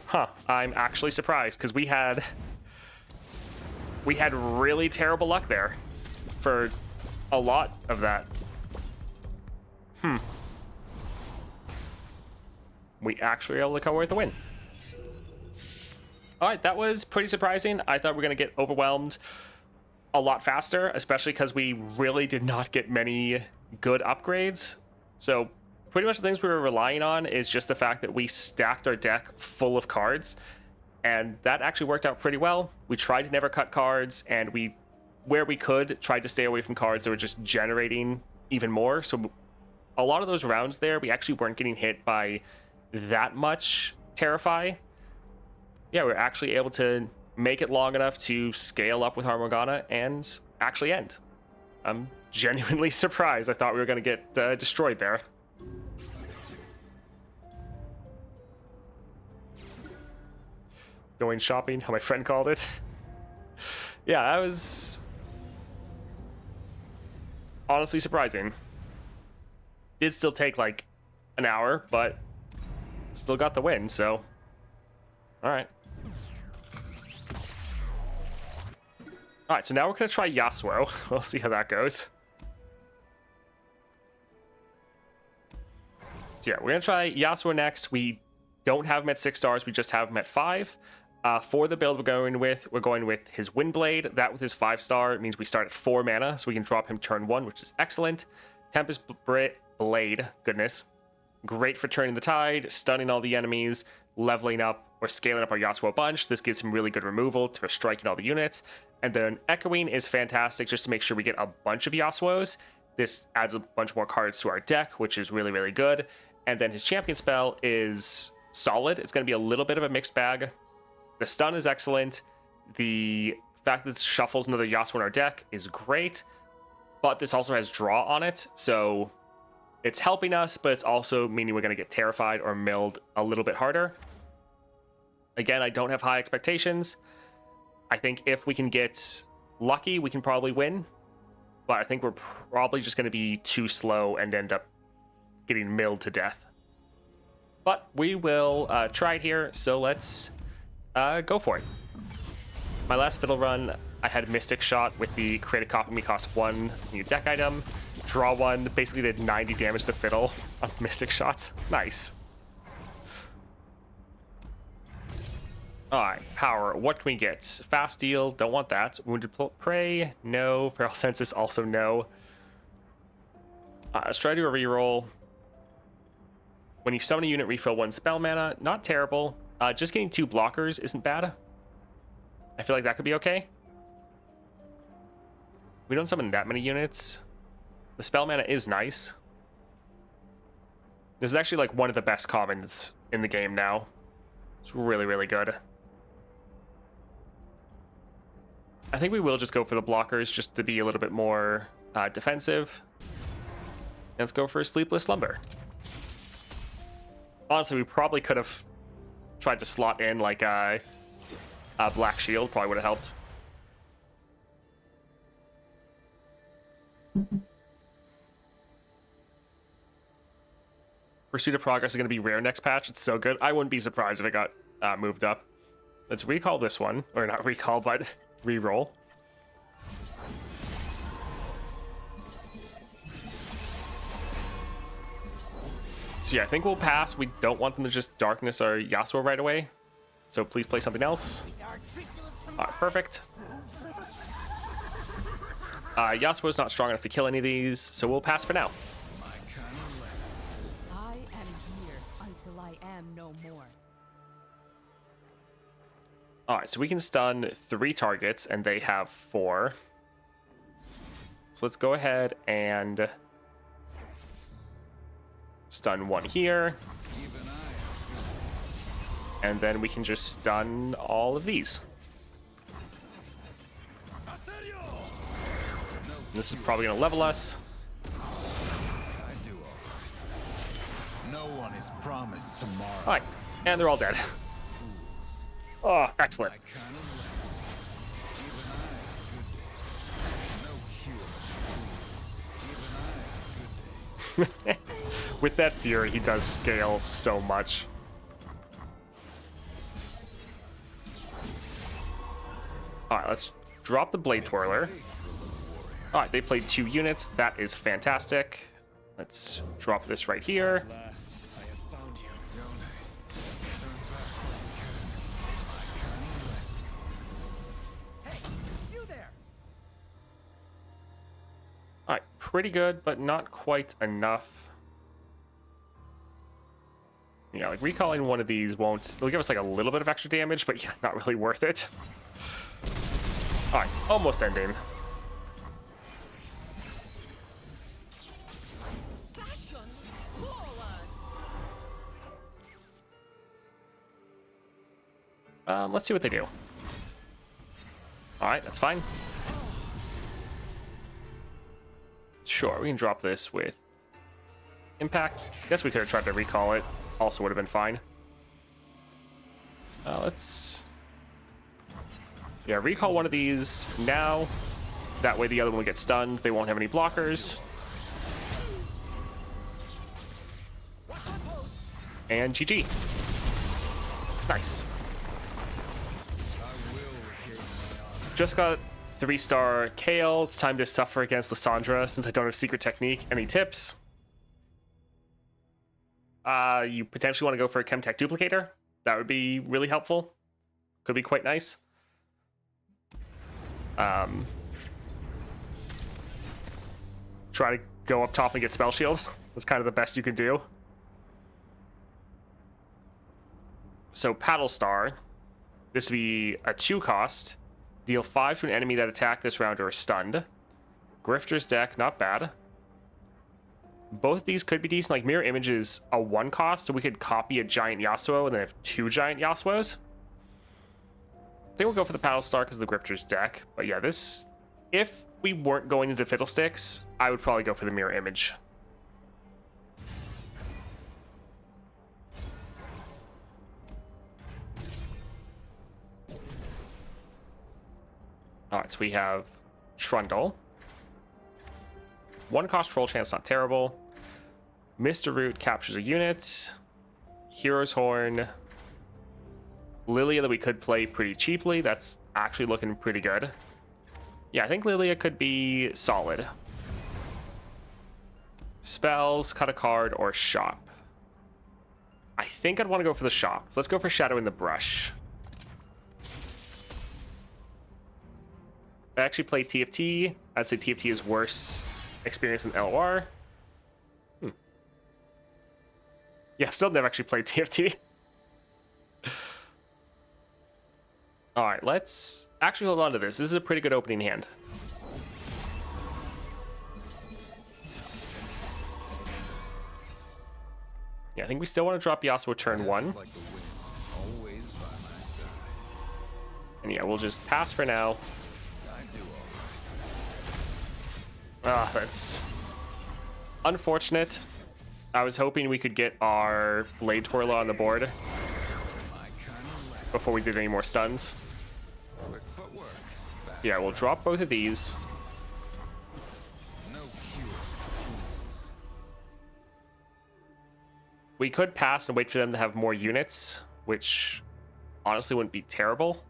S1: Huh, I'm actually surprised because we had really terrible luck there for a lot of that. We actually were able to come away with the win. All right, that was pretty surprising. I thought we were going to get overwhelmed a lot faster, especially because we really did not get many good upgrades. So pretty much the things we were relying on is just the fact that we stacked our deck full of cards, and that actually worked out pretty well. We tried to never cut cards, and where we could, tried to stay away from cards that were just generating even more. So a lot of those rounds there, we actually weren't getting hit by that much Terrify. Yeah, we're actually able to make it long enough to scale up with our Morgana and actually end. I'm genuinely surprised. I thought we were going to get destroyed there. Going shopping, how my friend called it. Yeah, that was honestly surprising. Did still take like an hour, but still got the win, so all right. All right, so now we're going to try Yasuo. We'll see how that goes. So yeah, we're going to try Yasuo next. We don't have him at 6 stars. We just have him at 5. For the build we're going with his Windblade. That with his 5-star means we start at 4 mana, so we can drop him turn 1, which is excellent. Tempest Blade, goodness. Great for turning the tide, stunning all the enemies, leveling up or scaling up our Yasuo a bunch. This gives him really good removal for striking all the units. And then Echoing is fantastic just to make sure we get a bunch of Yasuos. This adds a bunch more cards to our deck, which is really, really good. And then his champion spell is solid. It's going to be a little bit of a mixed bag. The stun is excellent. The fact that this shuffles another Yasuo in our deck is great. But this also has draw on it, so it's helping us, but it's also meaning we're going to get terrified or milled a little bit harder. Again, I don't have high expectations. I think if we can get lucky, we can probably win. But I think we're probably just going to be too slow and end up getting milled to death. But we will try it here, so let's go for it. My last Fiddle run, I had Mystic Shot with the Create a Copy Me cost 1 new deck item. Draw 1, basically did 90 damage to Fiddle on Mystic Shots. Nice. Alright, power. What can we get? Fast Deal, don't want that. Wounded Prey, no. Feral Census, also no. Let's try to do a reroll. When you summon a unit, refill 1 spell mana. Not terrible. Just getting 2 blockers isn't bad. I feel like that could be okay. We don't summon that many units. The spell mana is nice. This is actually like one of the best commons in the game now. It's really, really good. I think we will just go for the blockers just to be a little bit more defensive. Let's go for Sleepless Slumber. Honestly, we probably could have tried to slot in like a Black Shield. Probably would have helped. Pursuit of Progress is going to be rare next patch. It's so good. I wouldn't be surprised if it got moved up. Let's recall this one. Or not recall, but re-roll. So yeah, I think we'll pass. We don't want them to just darkness our Yasuo right away. So please play something else. Perfect. Yasuo is not strong enough to kill any of these, so we'll pass for now.
S2: I am here until I am no more.
S1: All right, so we can stun 3 targets, and they have 4. So let's go ahead and stun 1 here. And then we can just stun all of these. This is probably going to level us.
S5: No one is promised tomorrow.
S1: All right, and they're all dead. Oh, excellent. With that Fury, he does scale so much. All right, let's drop the Blade Twirler. All right, they played 2 units. That is fantastic. Let's drop this right here. All right, pretty good, but not quite enough. Yeah, like recalling one of these won't... It'll give us like a little bit of extra damage, but yeah, not really worth it. All right, almost ending. Let's see what they do. All right, that's fine. Sure, we can drop this with impact. Guess we could have tried to recall it. Also would have been fine. Let's... Yeah, recall one of these now. That way the other one will get stunned. They won't have any blockers. And GG. Nice. Just got 3-star Kale. It's time to suffer against Lissandra since I don't have secret technique. Any tips? You potentially want to go for a Chemtech Duplicator. That would be really helpful. Could be quite nice. Try to go up top and get Spell Shield. That's kind of the best you can do. So Paddle Star. This would be a 2 cost. Deal 5 to an enemy that attack this round or is stunned. Grifter's Deck, not bad. Both these could be decent. Like Mirror Image is a 1 cost, so we could copy a Giant Yasuo and then have 2 Giant Yasuos. I think we'll go for the Paddle Star because of the Grifter's Deck. But yeah, this... If we weren't going into Fiddlesticks, I would probably go for the Mirror Image. Alright, so we have Trundle. 1 cost Troll Chance, not terrible. Mr. Root captures a unit. Hero's Horn. Lilia that we could play pretty cheaply. That's actually looking pretty good. Yeah, I think Lilia could be solid. Spells, cut a card, or shop. I think I'd want to go for the shop. So let's go for Shadow in the Brush. I actually play TFT. I'd say TFT is worse experience than LOR. Yeah, I've still never actually played TFT. Alright, let's actually hold on to this. This is a pretty good opening hand. Yeah, I think we still want to drop Yasuo turn 1. And yeah, we'll just pass for now. Ah, that's unfortunate. I was hoping we could get our Blade Twirler on the board before we did any more stuns. Yeah, we'll drop both of these. We could pass and wait for them to have more units, which honestly wouldn't be terrible.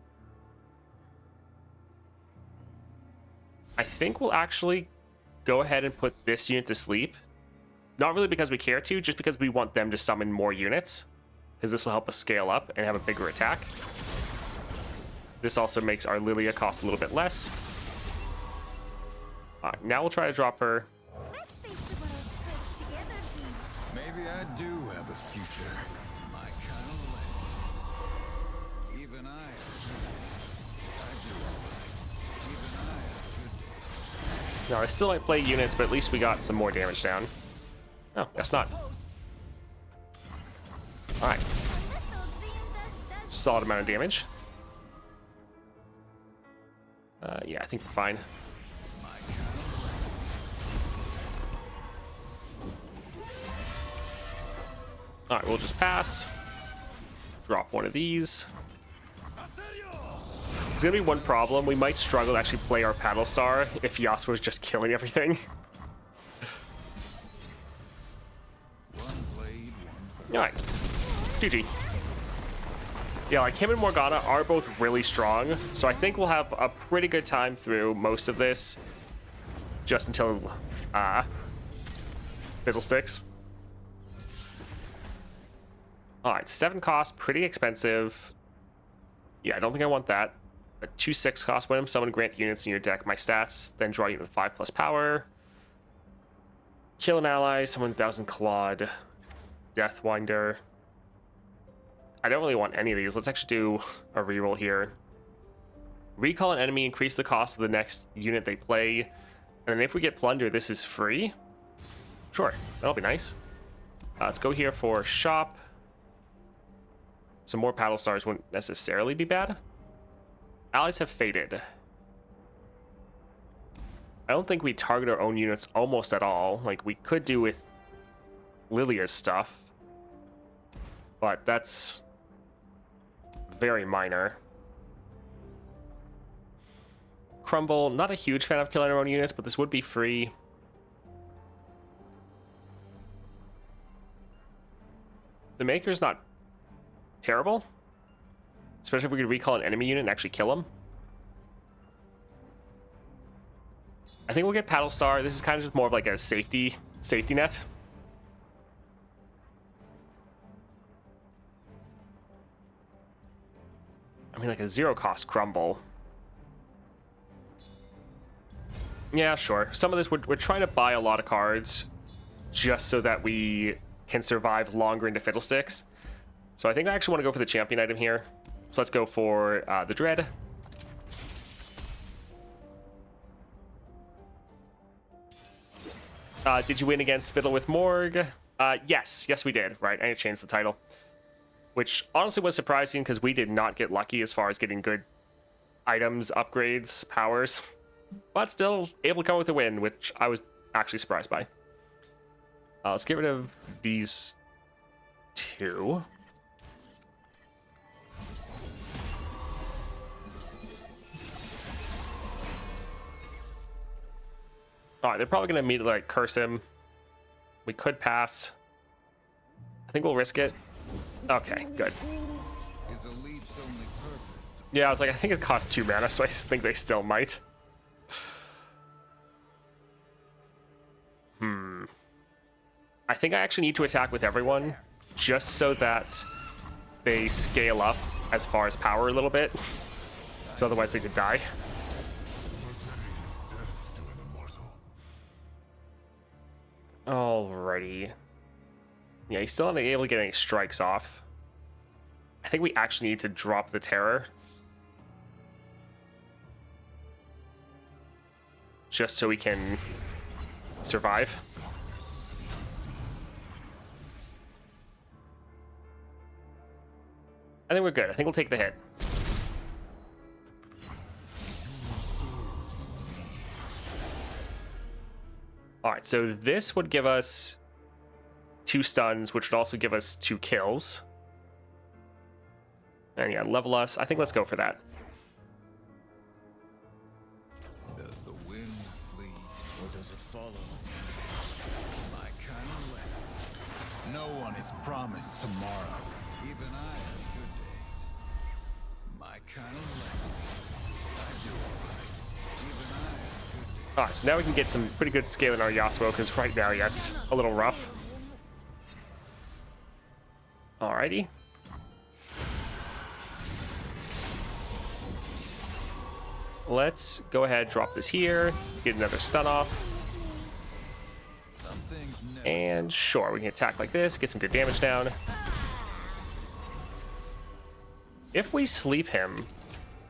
S1: I think we'll actually go ahead and put this unit to sleep. Not really because we care to, just because we want them to summon more units, because this will help us scale up and have a bigger attack. This also makes our Lilia cost a little bit less. Now we'll try to drop her.
S4: Let's face what our strengths together
S5: Maybe I do have a future. My kind of Even I do alright. Even I have good days.
S1: No, I still might play units, but at least we got some more damage down. Oh, that's not. Alright. Solid amount of damage. Yeah, I think we're fine. Alright, we'll just pass. Drop one of these. There's gonna be one problem. We might struggle to actually play our Paddle Star if Yasuo is just killing everything. Alright. GG. Yeah, like him and Morgana are both really strong, so I think we'll have a pretty good time through most of this. Just until, Fiddlesticks. Alright, 7 cost, pretty expensive. Yeah, I don't think I want that. A 2/6 cost, when someone grant units in your deck my stats, then draw you with 5+ power. Kill an ally, summon 1000 Claude. Deathwinder. I don't really want any of these. Let's actually do a reroll here. Recall an enemy, increase the cost of the next unit they play. And then if we get Plunder, this is free. Sure, that'll be nice. Let's go here for Shop. Some more Paddle Stars wouldn't necessarily be bad. Allies have faded. I don't think we target our own units almost at all. Like, we could do with Lilia's stuff. But that's very minor. Crumble, not a huge fan of killing our own units, but this would be free. The Maker's not terrible, especially if we could recall an enemy unit and actually kill him. I think we'll get Paddle Star. This is kind of just more of like a safety net. I mean, like a 0 cost Crumble. Yeah, sure. Some of this, we're trying to buy a lot of cards just so that we can survive longer into Fiddlesticks. So I think I actually want to go for the champion item here. So let's go for the Dread. Did you win against Fiddle with Morg? Yes, we did. Right, I need to change the title. Which honestly was surprising because we did not get lucky as far as getting good items, upgrades, powers. But still able to come with a win, which I was actually surprised by. Let's get rid of these 2. Alright, they're probably going to immediately like curse him. We could pass. I think we'll risk it. Okay, good. Yeah, I was like, I think it costs 2 mana, so I think they still might. I think I actually need to attack with everyone, just so that they scale up as far as power a little bit. So otherwise they could die. Alrighty. Yeah, he's still not able to get any strikes off. I think we actually need to drop the Terror. Just so we can survive. I think we're good. I think we'll take the hit. Alright, so this would give us 2 stuns, which would also give us 2 kills. And yeah, level us. I think let's go for that.
S5: Does the wind flee or does it follow? My kind of lesson. No one is promised tomorrow. Even I have good days. My kind of lesson. I do alright. Even I have good days.
S1: Alright, so now we can get some pretty good scale in our Yasuo, because right now, yeah, it's a little rough. Alrighty. Let's go ahead, drop this here, get another stun off. And sure, we can attack like this, get some good damage down. If we sleep him,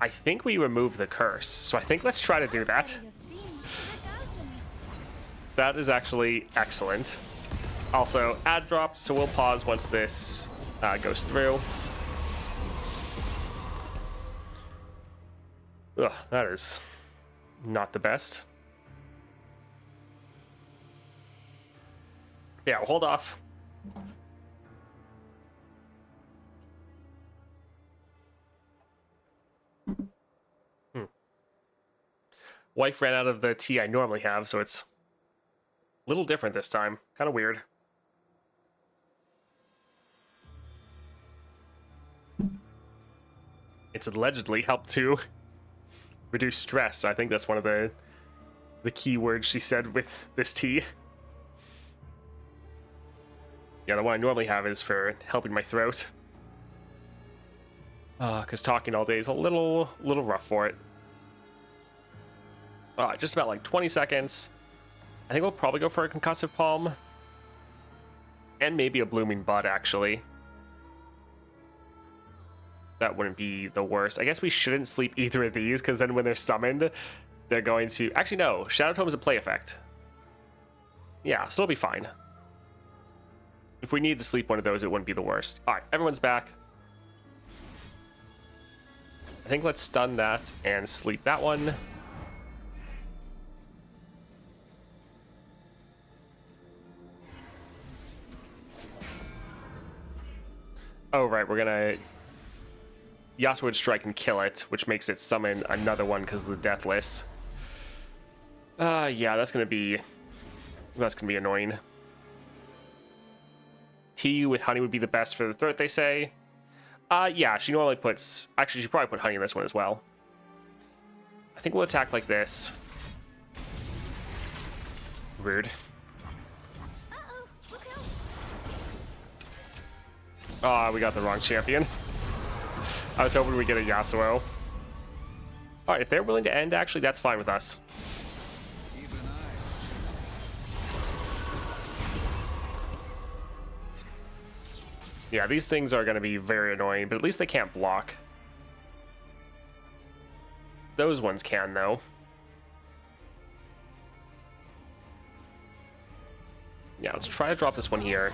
S1: I think we remove the curse. So I think let's try to do that. That is actually excellent. Also, ad drop, so we'll pause once this goes through. Ugh, that is not the best. Yeah, we'll hold off. Wife ran out of the tea I normally have, so it's a little different this time. Kind of weird. It's allegedly helped to reduce stress. I think that's one of the key words she said with this tea. Yeah, the one I normally have is for helping my throat. Because talking all day is a little rough for it. Just about like 20 seconds. I think we'll probably go for a concussive palm. And maybe a blooming bud, actually. That wouldn't be the worst. I guess we shouldn't sleep either of these, because then when they're summoned, they're going to... Actually, no. Shadow Tome is a play effect. Yeah, so it'll be fine. If we need to sleep one of those, it wouldn't be the worst. Alright, everyone's back. I think let's stun that and sleep that one. Oh, right, we're gonna... Yasuo would strike and kill it, which makes it summon another one because of the Deathless. Yeah, that's gonna be annoying. Tea with honey would be the best for the throat, they say. Yeah, she normally puts... Actually, she probably put honey in this one as well. I think we'll attack like this. Rude.
S4: Uh-oh, look out.
S1: Ah, we got the wrong champion. I was hoping we'd get a Yasuo. Alright, if they're willing to end, actually, that's fine with us.
S5: Even
S1: Yeah, these things are going to be very annoying, but at least they can't block. Those ones can, though. Yeah, let's try to drop this one here.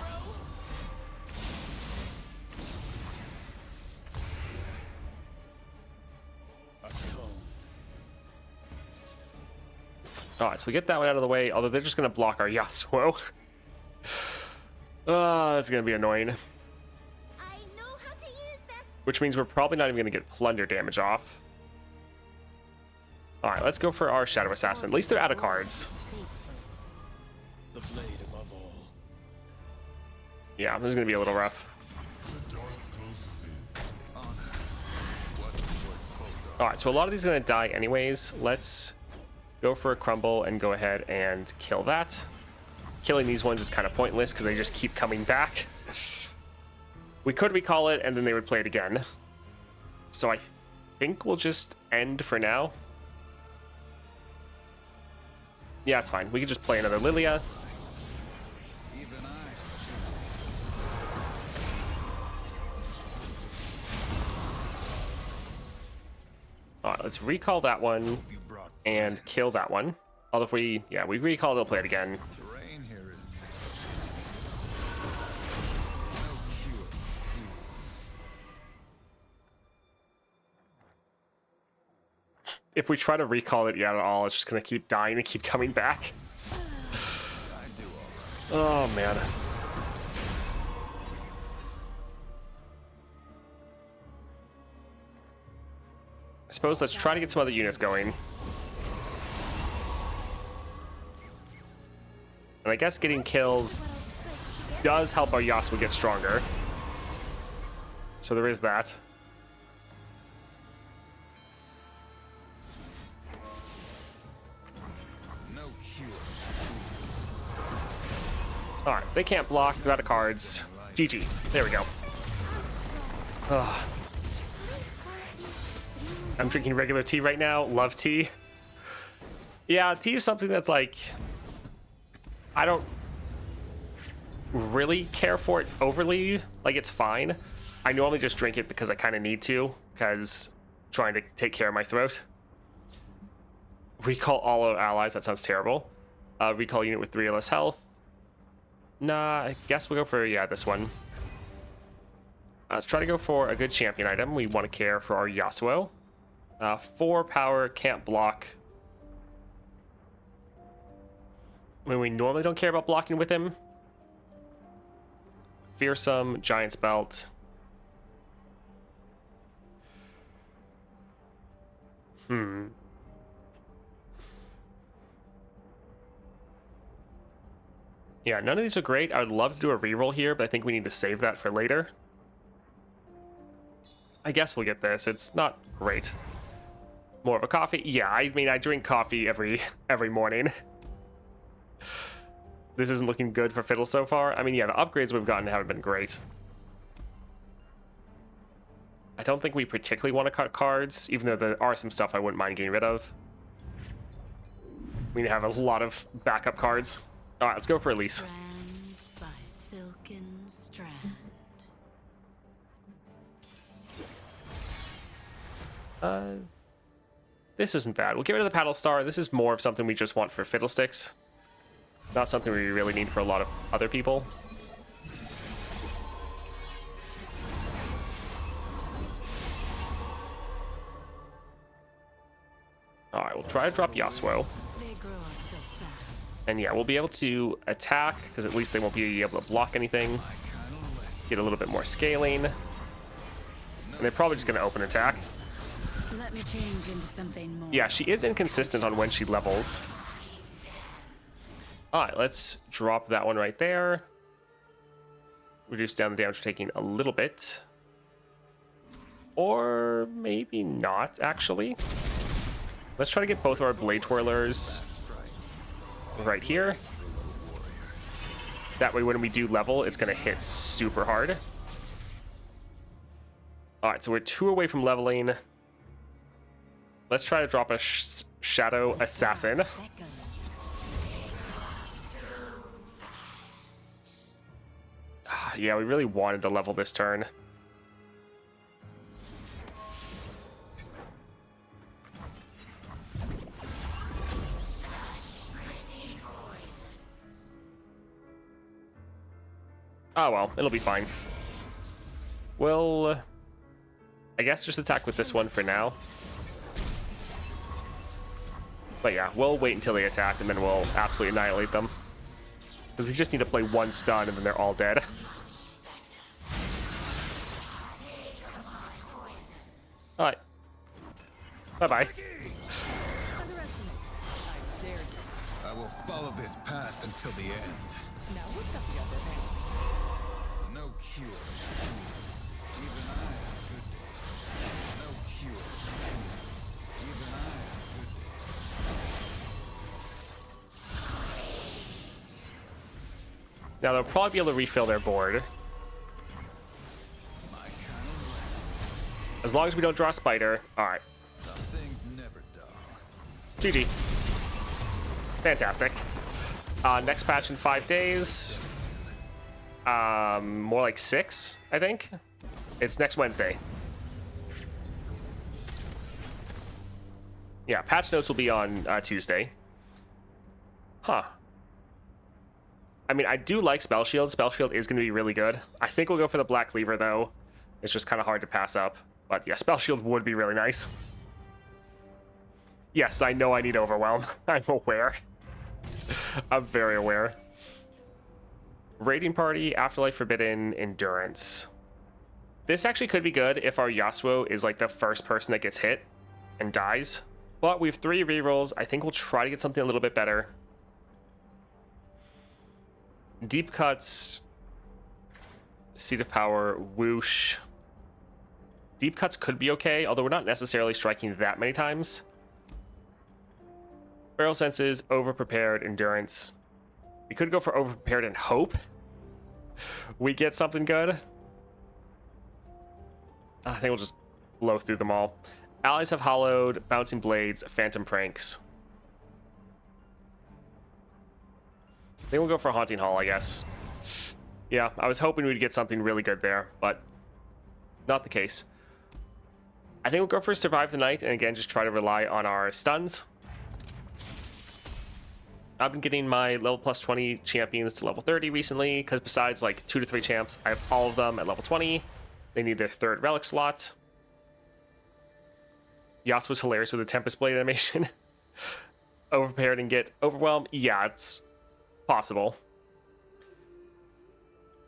S1: Alright, so we get that one out of the way, although they're just going to block our Yasuo. That's going to be annoying.
S4: I know how to use this.
S1: Which means we're probably not even going to get plunder damage off. Alright, let's go for our Shadow Assassin. At least they're out of cards.
S5: the blade above all.
S1: Yeah, this is going to be a little rough. Alright, so a lot of these are going to die anyways. Let's go for a crumble and go ahead and kill that. Killing these ones is kind of pointless because they just keep coming back. We could recall it and then they would play it again. So I think we'll just end for now. Yeah, it's fine. We could just play another Lilia.
S5: Even
S1: Alright, let's recall that one
S5: you brought
S1: and kill that one. Although if we recall, they'll play it again.
S5: terrain here is no cure.
S1: If we try to recall it yet at all, it's just going to keep dying and keep coming back.
S5: I do all right.
S1: Oh, man. I suppose let's try to get some other units going. And I guess getting kills does help our Yasuo get stronger. So there is that.
S5: No cure.
S1: Alright, they can't block, they're out of cards. GG. There we go. Ugh. I'm drinking regular tea right now. Love tea. Yeah, tea is something that's like... I don't really care for it overly. Like, it's fine. I normally just drink it because I kind of need to, because trying to take care of my throat. Recall all our allies. That sounds terrible. Recall unit with 3 or less health. Nah, I guess we'll go for, yeah, this one. Let's try to go for a good champion item. We want to care for our Yasuo. 4 power, can't block. I mean, we normally don't care about blocking with him. Fearsome, Giant's Belt. Yeah, none of these are great. I would love to do a reroll here, but I think we need to save that for later. I guess we'll get this. It's not great. More of a coffee? Yeah, I mean, I drink coffee every morning. This isn't looking good for Fiddle so far. I mean, yeah, the upgrades we've gotten haven't been great. I don't think we particularly want to cut cards, even though there are some stuff I wouldn't mind getting rid of. We have a lot of backup cards. All right, let's go for Elise.
S3: Strand by silken strand.
S1: This isn't bad. We'll get rid of the Paddle Star. This is more of something we just want for Fiddlesticks. Not something we really need for a lot of other people. Alright, we'll try to drop Yasuo.
S3: They grow up so fast.
S1: And yeah, we'll be able to attack, because at least they won't be able to block anything. Get a little bit more scaling. And they're probably just going to open attack.
S3: Let me change into something more.
S1: Yeah, she is inconsistent on when she levels. Alright, let's drop that one right there. Reduce down the damage we're taking a little bit. Or maybe not, actually. Let's try to get both of our Blade Twirlers right here. That way when we do level, it's going to hit super hard. Alright, so we're 2 away from leveling. Let's try to drop a Shadow Assassin. Yeah, we really wanted to level this turn. Oh well, it'll be fine. We'll, I guess, just attack with this one for now. But yeah, we'll wait until they attack and then we'll absolutely annihilate them. Because we just need to play 1 stun and then they're all dead. Alright. Bye-bye.
S5: I will follow this path until the end.
S2: Now what's up the other hand?
S5: No cure. Even I have good days. No cure. Even I have good days.
S1: Now they'll probably be able to refill their board.
S5: My kind of
S1: As long as we don't draw a spider. Alright.
S5: some things never dull.
S1: GG. Fantastic. Next patch in 5 days. More like 6, I think. It's next Wednesday. Yeah, patch notes will be on Tuesday. Huh. I mean, I do like Spell Shield. Spell Shield is going to be really good. I think we'll go for the Black Cleaver, though. It's just kind of hard to pass up. But yeah, Spell Shield would be really nice. Yes, I know I need Overwhelm. I'm aware. I'm very aware. Raiding Party, Afterlife Forbidden, Endurance. This actually could be good if our Yasuo is like the first person that gets hit and dies. But we have 3 rerolls. I think we'll try to get something a little bit better. Deep Cuts, Seat of Power, Whoosh. Deep Cuts could be okay, although we're not necessarily striking that many times. Barrel Senses, Overprepared, Endurance. We could go for Overprepared and hope we get something good. I think we'll just blow through them all. Allies have Hollowed, Bouncing Blades, Phantom Pranks. I think we'll go for Haunting Hall, I guess. Yeah, I was hoping we'd get something really good there, but not the case. I think we'll go for Survive the Night, and again, just try to rely on our stuns. I've been getting my level plus 20 champions to level 30 recently, because besides like 2 to 3 champs, I have all of them at level 20. They need their 3rd relic slot. Yasuo was hilarious with the Tempest Blade animation. Overprepared and get overwhelmed? Yeah, it's possible.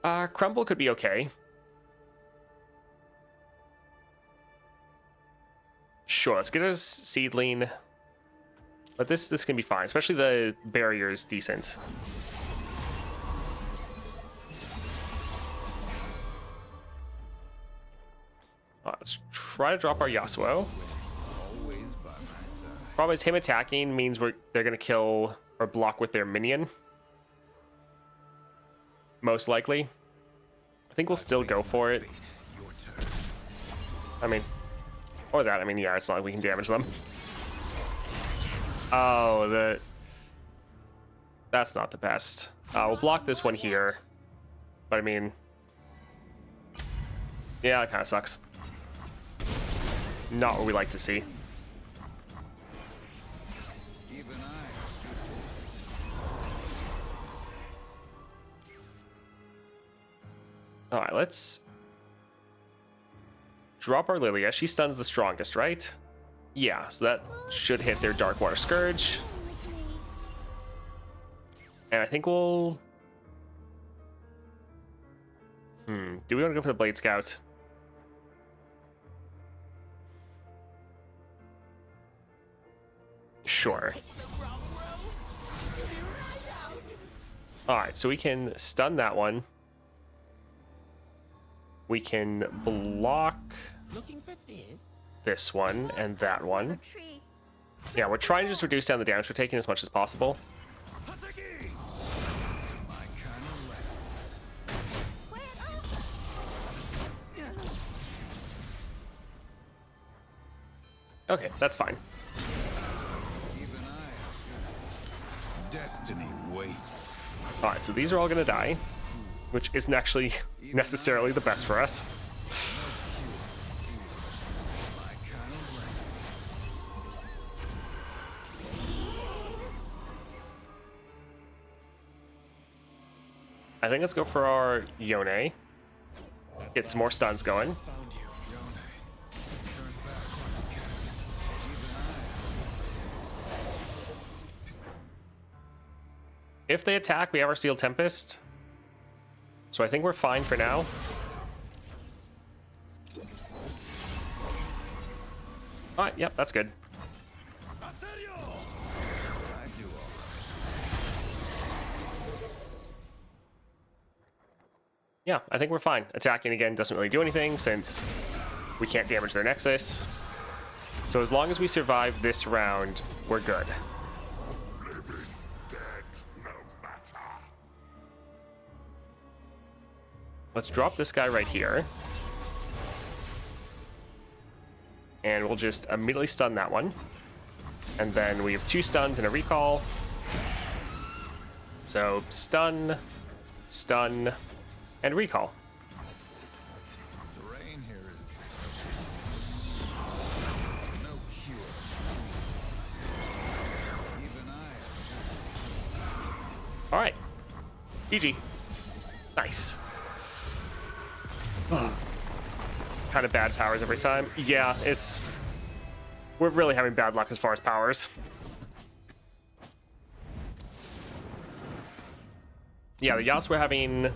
S1: Crumble could be okay. Sure, let's get us Seedling. But this can be fine, especially the barrier is decent. Let's try to drop our Yasuo.
S5: Always by my side.
S1: Problem is him attacking means they're gonna kill or block with their minion. Most likely. I think we'll still go for it.
S5: Your turn.
S1: I mean, or that. I mean, yeah, it's not like we can damage them. Oh, that's not the best. We'll block this one here. But I mean, yeah, it kind of sucks. Not what we like to see.
S5: Even I.
S1: Alright, let's drop our Lilia. She stuns the strongest, right? Yeah, so that should hit their Dark Water Scourge. And I think we'll... do we want to go for the Blade Scout? Sure. Alright, so we can stun that one. We can block this one and that one.
S4: Tree.
S1: Yeah, we're trying to just reduce down the damage we're taking as much as possible.
S5: My kind of lessons.
S1: Okay, that's fine.
S5: Even I. Destiny waits.
S1: Alright, so these are all going to die, which isn't actually necessarily the best for us.
S5: My kind of lessons.
S1: I think let's go for our Yone. Get some more stuns going.
S5: Found you, Yone. Turn back when you can.
S1: If they attack, we have our Steel Tempest. So I think we're fine for now. Alright, yep, that's good.
S5: I do all right.
S1: Yeah, I think we're fine. Attacking again doesn't really do anything since we can't damage their Nexus. So as long as we survive this round, we're good. Let's drop this guy right here. And we'll just immediately stun that one. And then we have 2 stuns and a recall. So stun, stun, and recall.
S5: Terrain here is no cure. Even I.
S1: Alright. GG. Nice. Kind of bad powers every time. Yeah, we're really having bad luck as far as powers. Yeah, the Yasuo having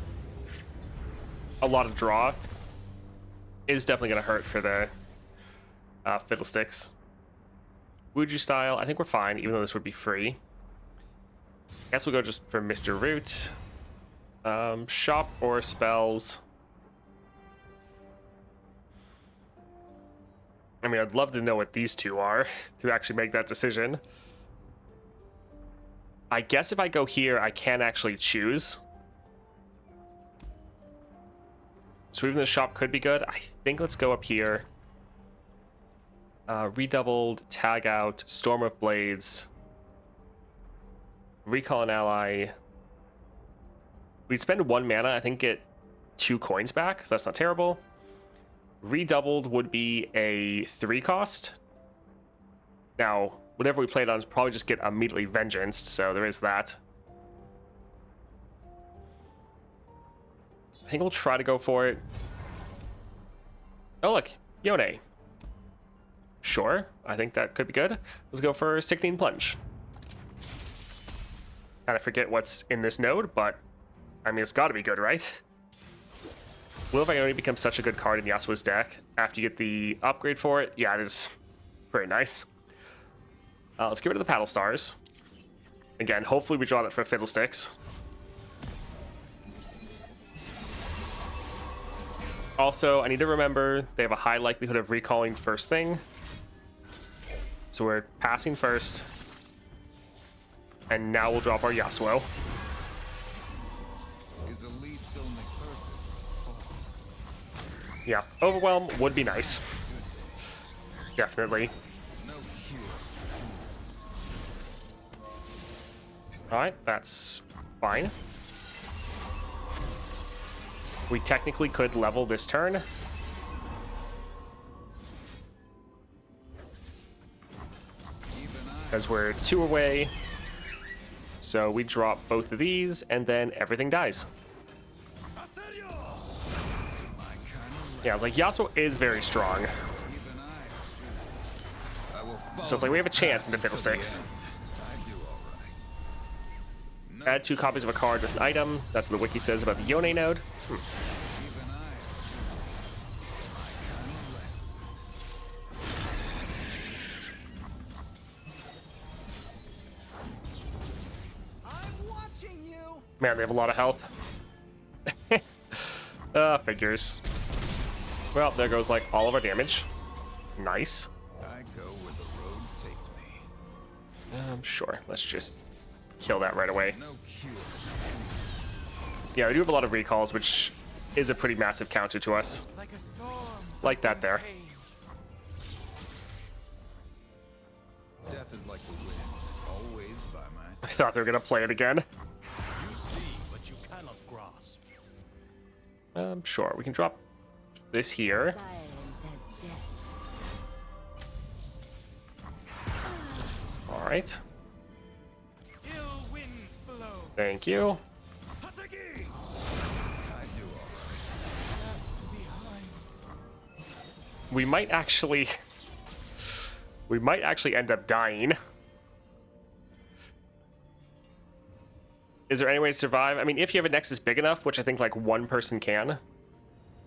S1: a lot of draw is definitely going to hurt for the Fiddlesticks. Wuju style, I think we're fine, even though this would be free. Guess we'll go just for Mr. Root. Shop or spells. I mean, I'd love to know what these two are to actually make that decision. I guess if I go here, I can actually choose. So even the shop could be good. I think let's go up here. Redoubled, tag out, Storm of Blades, recall an ally. We'd spend 1 mana, I think get 2 coins back, so that's not terrible. Redoubled would be a 3 cost. Now, whatever we played on is probably just get immediately Vengeance, so there is that. I think we'll try to go for it. Oh, look, Yone. Sure, I think that could be good. Let's go for Sickening Plunge. Kind of forget what's in this node, but I mean, it's got to be good, right? Will Vione become such a good card in Yasuo's deck after you get the upgrade for it? Yeah, it is pretty nice. Let's get rid of the Paddle Stars. Again, hopefully we draw that for Fiddlesticks. Also, I need to remember they have a high likelihood of recalling first thing. So we're passing first. And now we'll drop our Yasuo.
S5: Is a lead still make purpose?
S1: Yeah, Overwhelm would be nice. Definitely.
S5: No cure.
S1: Alright, that's fine. We technically could level this turn. Because we're 2 away. So we drop both of these, and then everything dies. Yeah, I was like, Yasuo is very strong. So it's like we have a chance in the Fiddlesticks. Add 2 copies of a card with an item. That's what the wiki says about the Yone node. Man, they have a lot of health. Figures. Well, there goes like all of our damage. Nice.
S5: I go where the road takes me.
S1: Sure. Let's just kill that right away.
S5: No cure.
S1: Yeah, we do have a lot of recalls, which is a pretty massive counter to us.
S2: Like a storm.
S1: Like that there.
S5: Death is like the wind, always by my
S1: I
S5: side.
S1: thought they were gonna play it again.
S2: You see, but you cannot grasp.
S1: Sure. We can drop this here. All right.
S2: Ill winds blow.
S1: Thank you.
S5: I do all
S2: Behind.
S1: We might actually end up dying. Is there any way to survive? I mean, if you have a nexus big enough, which I think like one person can.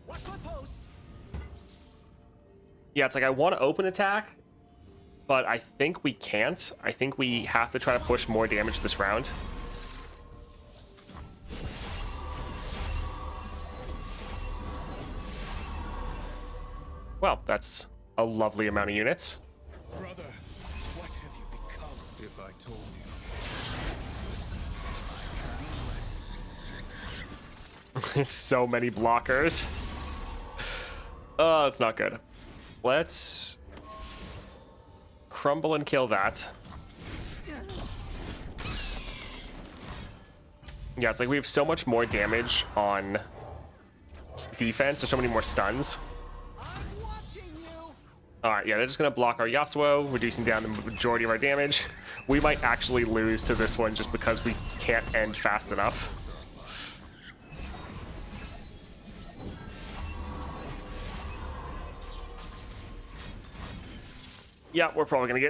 S2: Watch my post.
S1: Yeah, it's like I want to open attack, but I think we can't. I think we have to try to push more damage this round. Well, that's a lovely amount of units.
S5: Brother, what have you become? If I told you.
S1: It's so many blockers. Oh, that's not good. Let's crumble and kill that. Yeah, it's like we have so much more damage on defense. There's so many more stuns. Alright, yeah, they're just going to block our Yasuo, reducing down the majority of our damage. We might actually lose to this one just because we can't end fast enough. Yeah, we're probably gonna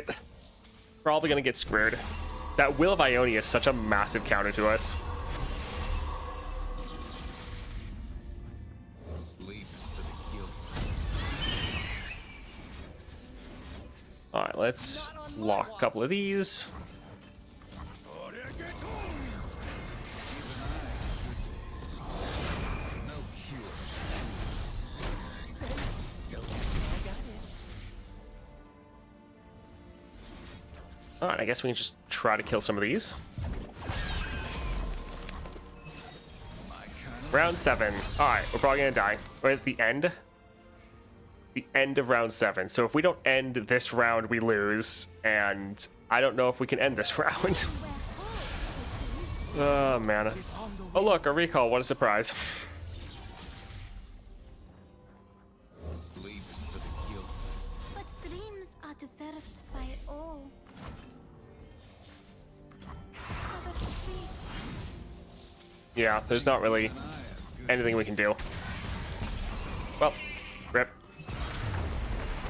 S1: get screwed. That Will of Ionia is such a massive counter to us.
S5: Sleep for the guilty.
S1: All right, let's lock a couple of these.
S5: No cure.
S1: All right, I guess we can just try to kill some of these. Round 7. All right, we're probably gonna die. We're at the end. The end of round 7. So if we don't end this round, we lose. And I don't know if we can end this round. Oh, man. Oh, look, a recall. What a surprise. Yeah, there's not really anything we can do. Well, rip.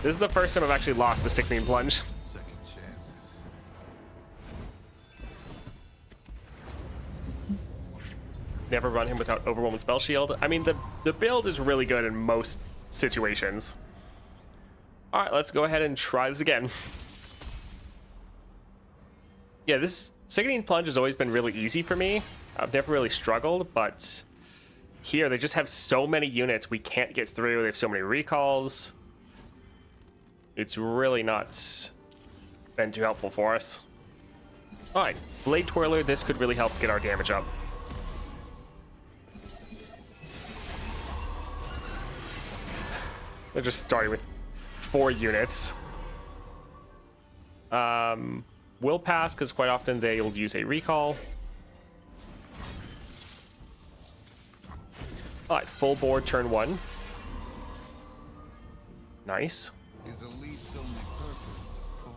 S1: This is the first time I've actually lost a Sickening Plunge.
S5: Second chances.
S1: Never run him without Overwhelming Spell Shield. I mean, the build is really good in most situations. Alright, let's go ahead and try this again. Yeah, this Sickening Plunge has always been really easy for me. I've never really struggled, but here they just have so many units we can't get through. They have so many recalls. It's really not been too helpful for us. Alright, Blade Twirler, this could really help get our damage up. They're just starting with 4 units. Will pass, because quite often they'll use a recall. Alright, full board turn 1. Nice.
S5: Is elite's only purpose to fall.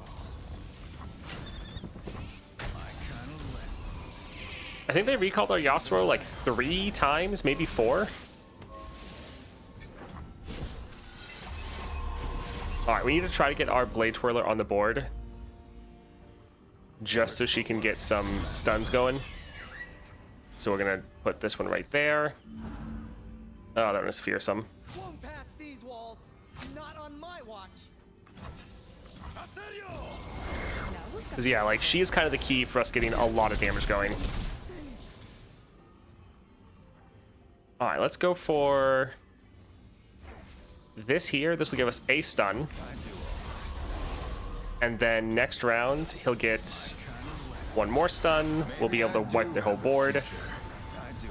S5: My kind of lessons.
S1: I think they recalled our Yasuo like 3 times, maybe 4. Alright, we need to try to get our Blade Twirler on the board. Just so she can get some stuns going. So we're gonna put this one right there. Oh, that was fearsome.
S6: Won't pass these walls. Not on my watch.
S1: Because yeah, like she is kind of the key for us getting a lot of damage going. Alright, let's go for this here. This will give us a stun. And then next round, he'll get 1 more stun. We'll be able to wipe the whole board.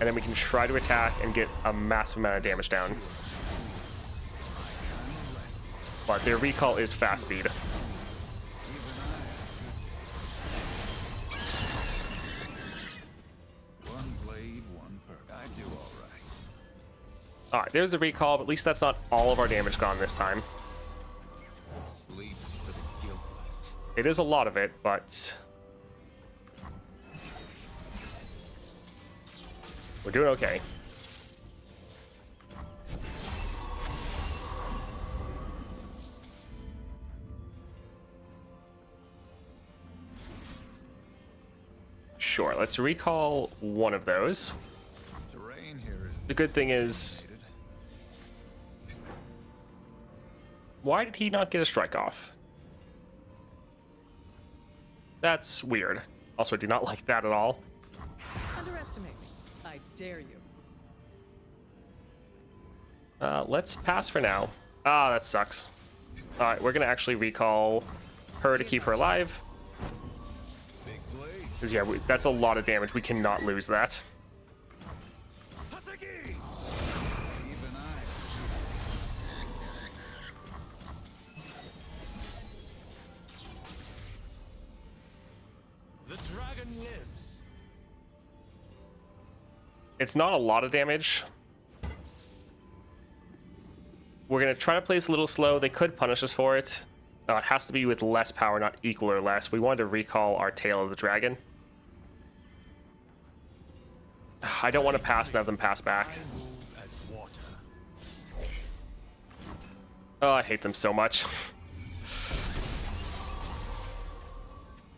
S1: And then we can try to attack and get a massive amount of damage down. But their recall is fast speed.
S5: One blade, one perk. I do all right.
S1: Alright, there's the recall, but at least that's not all of our damage gone this time.
S5: Sleep for the guiltless.
S1: It is a lot of it, but we're doing okay. Sure, let's recall one of those.
S5: Terrain here is
S1: The good thing is, why did he not get a strike off? That's weird. Also, I do not like that at all.
S2: Underestimate me. I dare you.
S1: Let's pass for now. Ah, that sucks. Alright, we're gonna actually recall her to keep her alive.
S5: big blade.
S1: Because yeah, that's a lot of damage. We cannot lose that.
S5: Haseki! Even I.
S6: The dragon lives.
S1: It's not a lot of damage. We're gonna try to play this a little slow. They could punish us for it. It has to be with less power, not equal or less. We wanted to recall our Tail of the Dragon. I don't want to pass and have them pass back.
S6: I move as water.
S1: Oh, I hate them so much.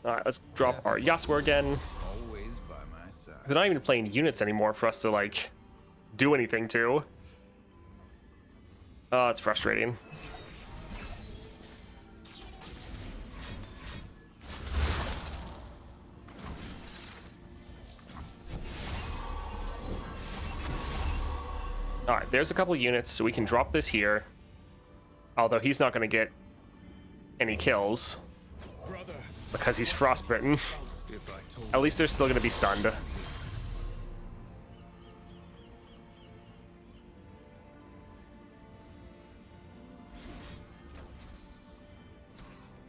S1: Alright, let's drop our Yasuo again.
S5: Always by my side.
S1: They're not even playing units anymore for us to, like, do anything to. Oh, it's frustrating. Alright, there's a couple units, so we can drop this here. Although he's not going to get any kills.
S5: Brother,
S1: Because he's frostbitten.
S5: if I told
S1: At least they're still going to be stunned.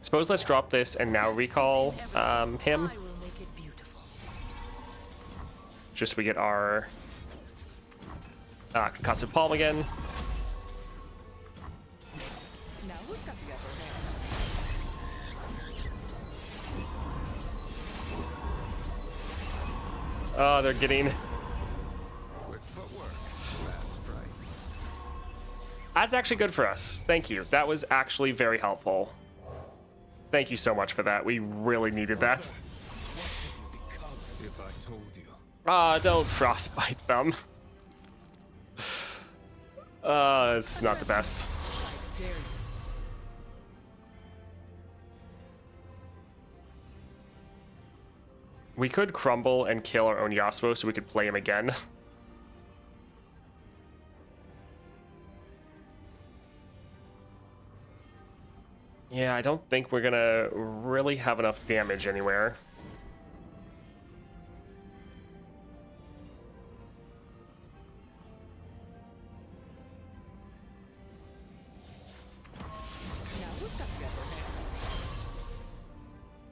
S1: Suppose let's drop this and now recall him.
S2: I will make it beautiful.
S1: Just so we get our concussive palm again.
S2: Now who's got the upper hand?
S1: Oh, they're getting That's actually good for us. Thank you. That was actually very helpful. Thank you so much for that. We really needed that.
S5: If I told you.
S1: Don't frostbite them. It's not the best.
S2: I dare you.
S1: We could crumble and kill our own Yasuo so we could play him again. Yeah, I don't think we're gonna really have enough damage anywhere.
S6: Now, who's got the upper hand?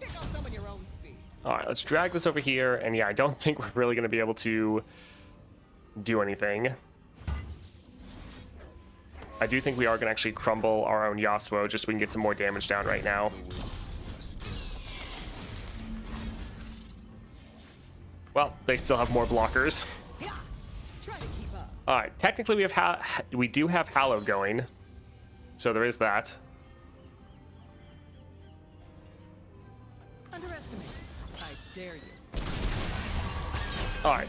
S6: Pick on someone your own speed.
S1: Alright, let's drag this over here, and yeah, I don't think we're really gonna be able to do anything. I do think we are gonna actually crumble our own Yasuo just so we can get some more damage down right now. Well, they still have more blockers.
S6: Yeah. Try to keep up.
S1: All right, technically we do have Hallow going, so there is that.
S2: Underestimate. I dare you.
S1: All right,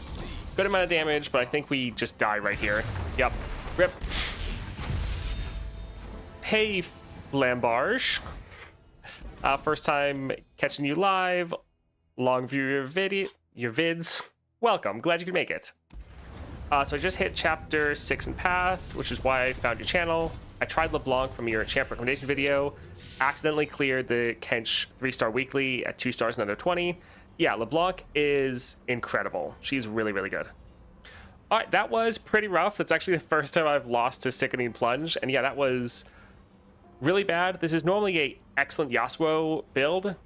S1: good amount of damage, but I think we just die right here. Yep, rip. Hey, Lambarge. First time catching you live. Long view of your vids. Welcome. Glad you could make it. So I just hit chapter 6 in Path, which is why I found your channel. I tried LeBlanc from your champ recommendation video. Accidentally cleared the Kench 3-star weekly at 2 stars, another 20. Yeah, LeBlanc is incredible. She's really, really good. All right, that was pretty rough. That's actually the first time I've lost to Sickening Plunge. And yeah, that was really bad. This is normally a excellent Yasuo build,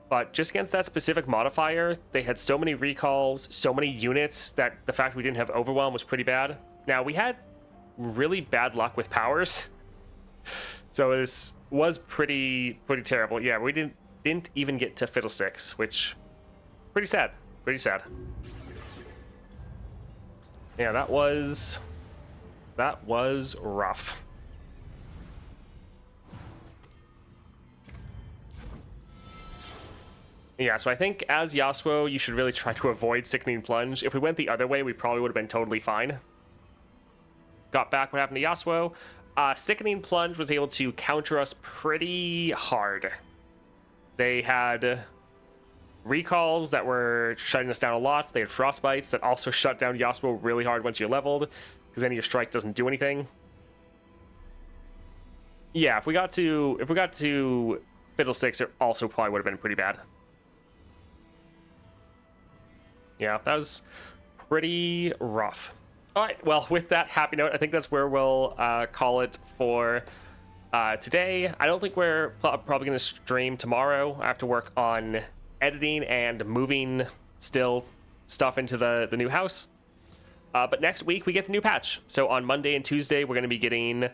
S1: but just against that specific modifier, they had so many recalls, so many units, that the fact we didn't have Overwhelm was pretty bad. Now, we had really bad luck with powers, so this was pretty terrible. Yeah, we didn't even get to Fiddlesticks, which pretty sad. Yeah, that was rough. Yeah, so I think as Yasuo, you should really try to avoid Sickening Plunge. If we went the other way, we probably would have been totally fine. Got back what happened to Yasuo. Sickening Plunge was able to counter us pretty hard. They had recalls that were shutting us down a lot. They had frostbites that also shut down Yasuo really hard once you're leveled, because then your strike doesn't do anything. Yeah, if we got to Fiddlesticks, it also probably would have been pretty bad. Yeah, that was pretty rough. All right, well, with that happy note, I think that's where we'll call it for today. I don't think we're probably going to stream tomorrow. I have to work on editing and moving still stuff into the new house. But next week, we get the new patch. So on Monday and Tuesday, we're going to be getting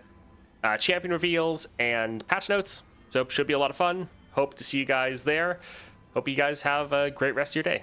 S1: champion reveals and patch notes. So it should be a lot of fun. Hope to see you guys there. Hope you guys have a great rest of your day.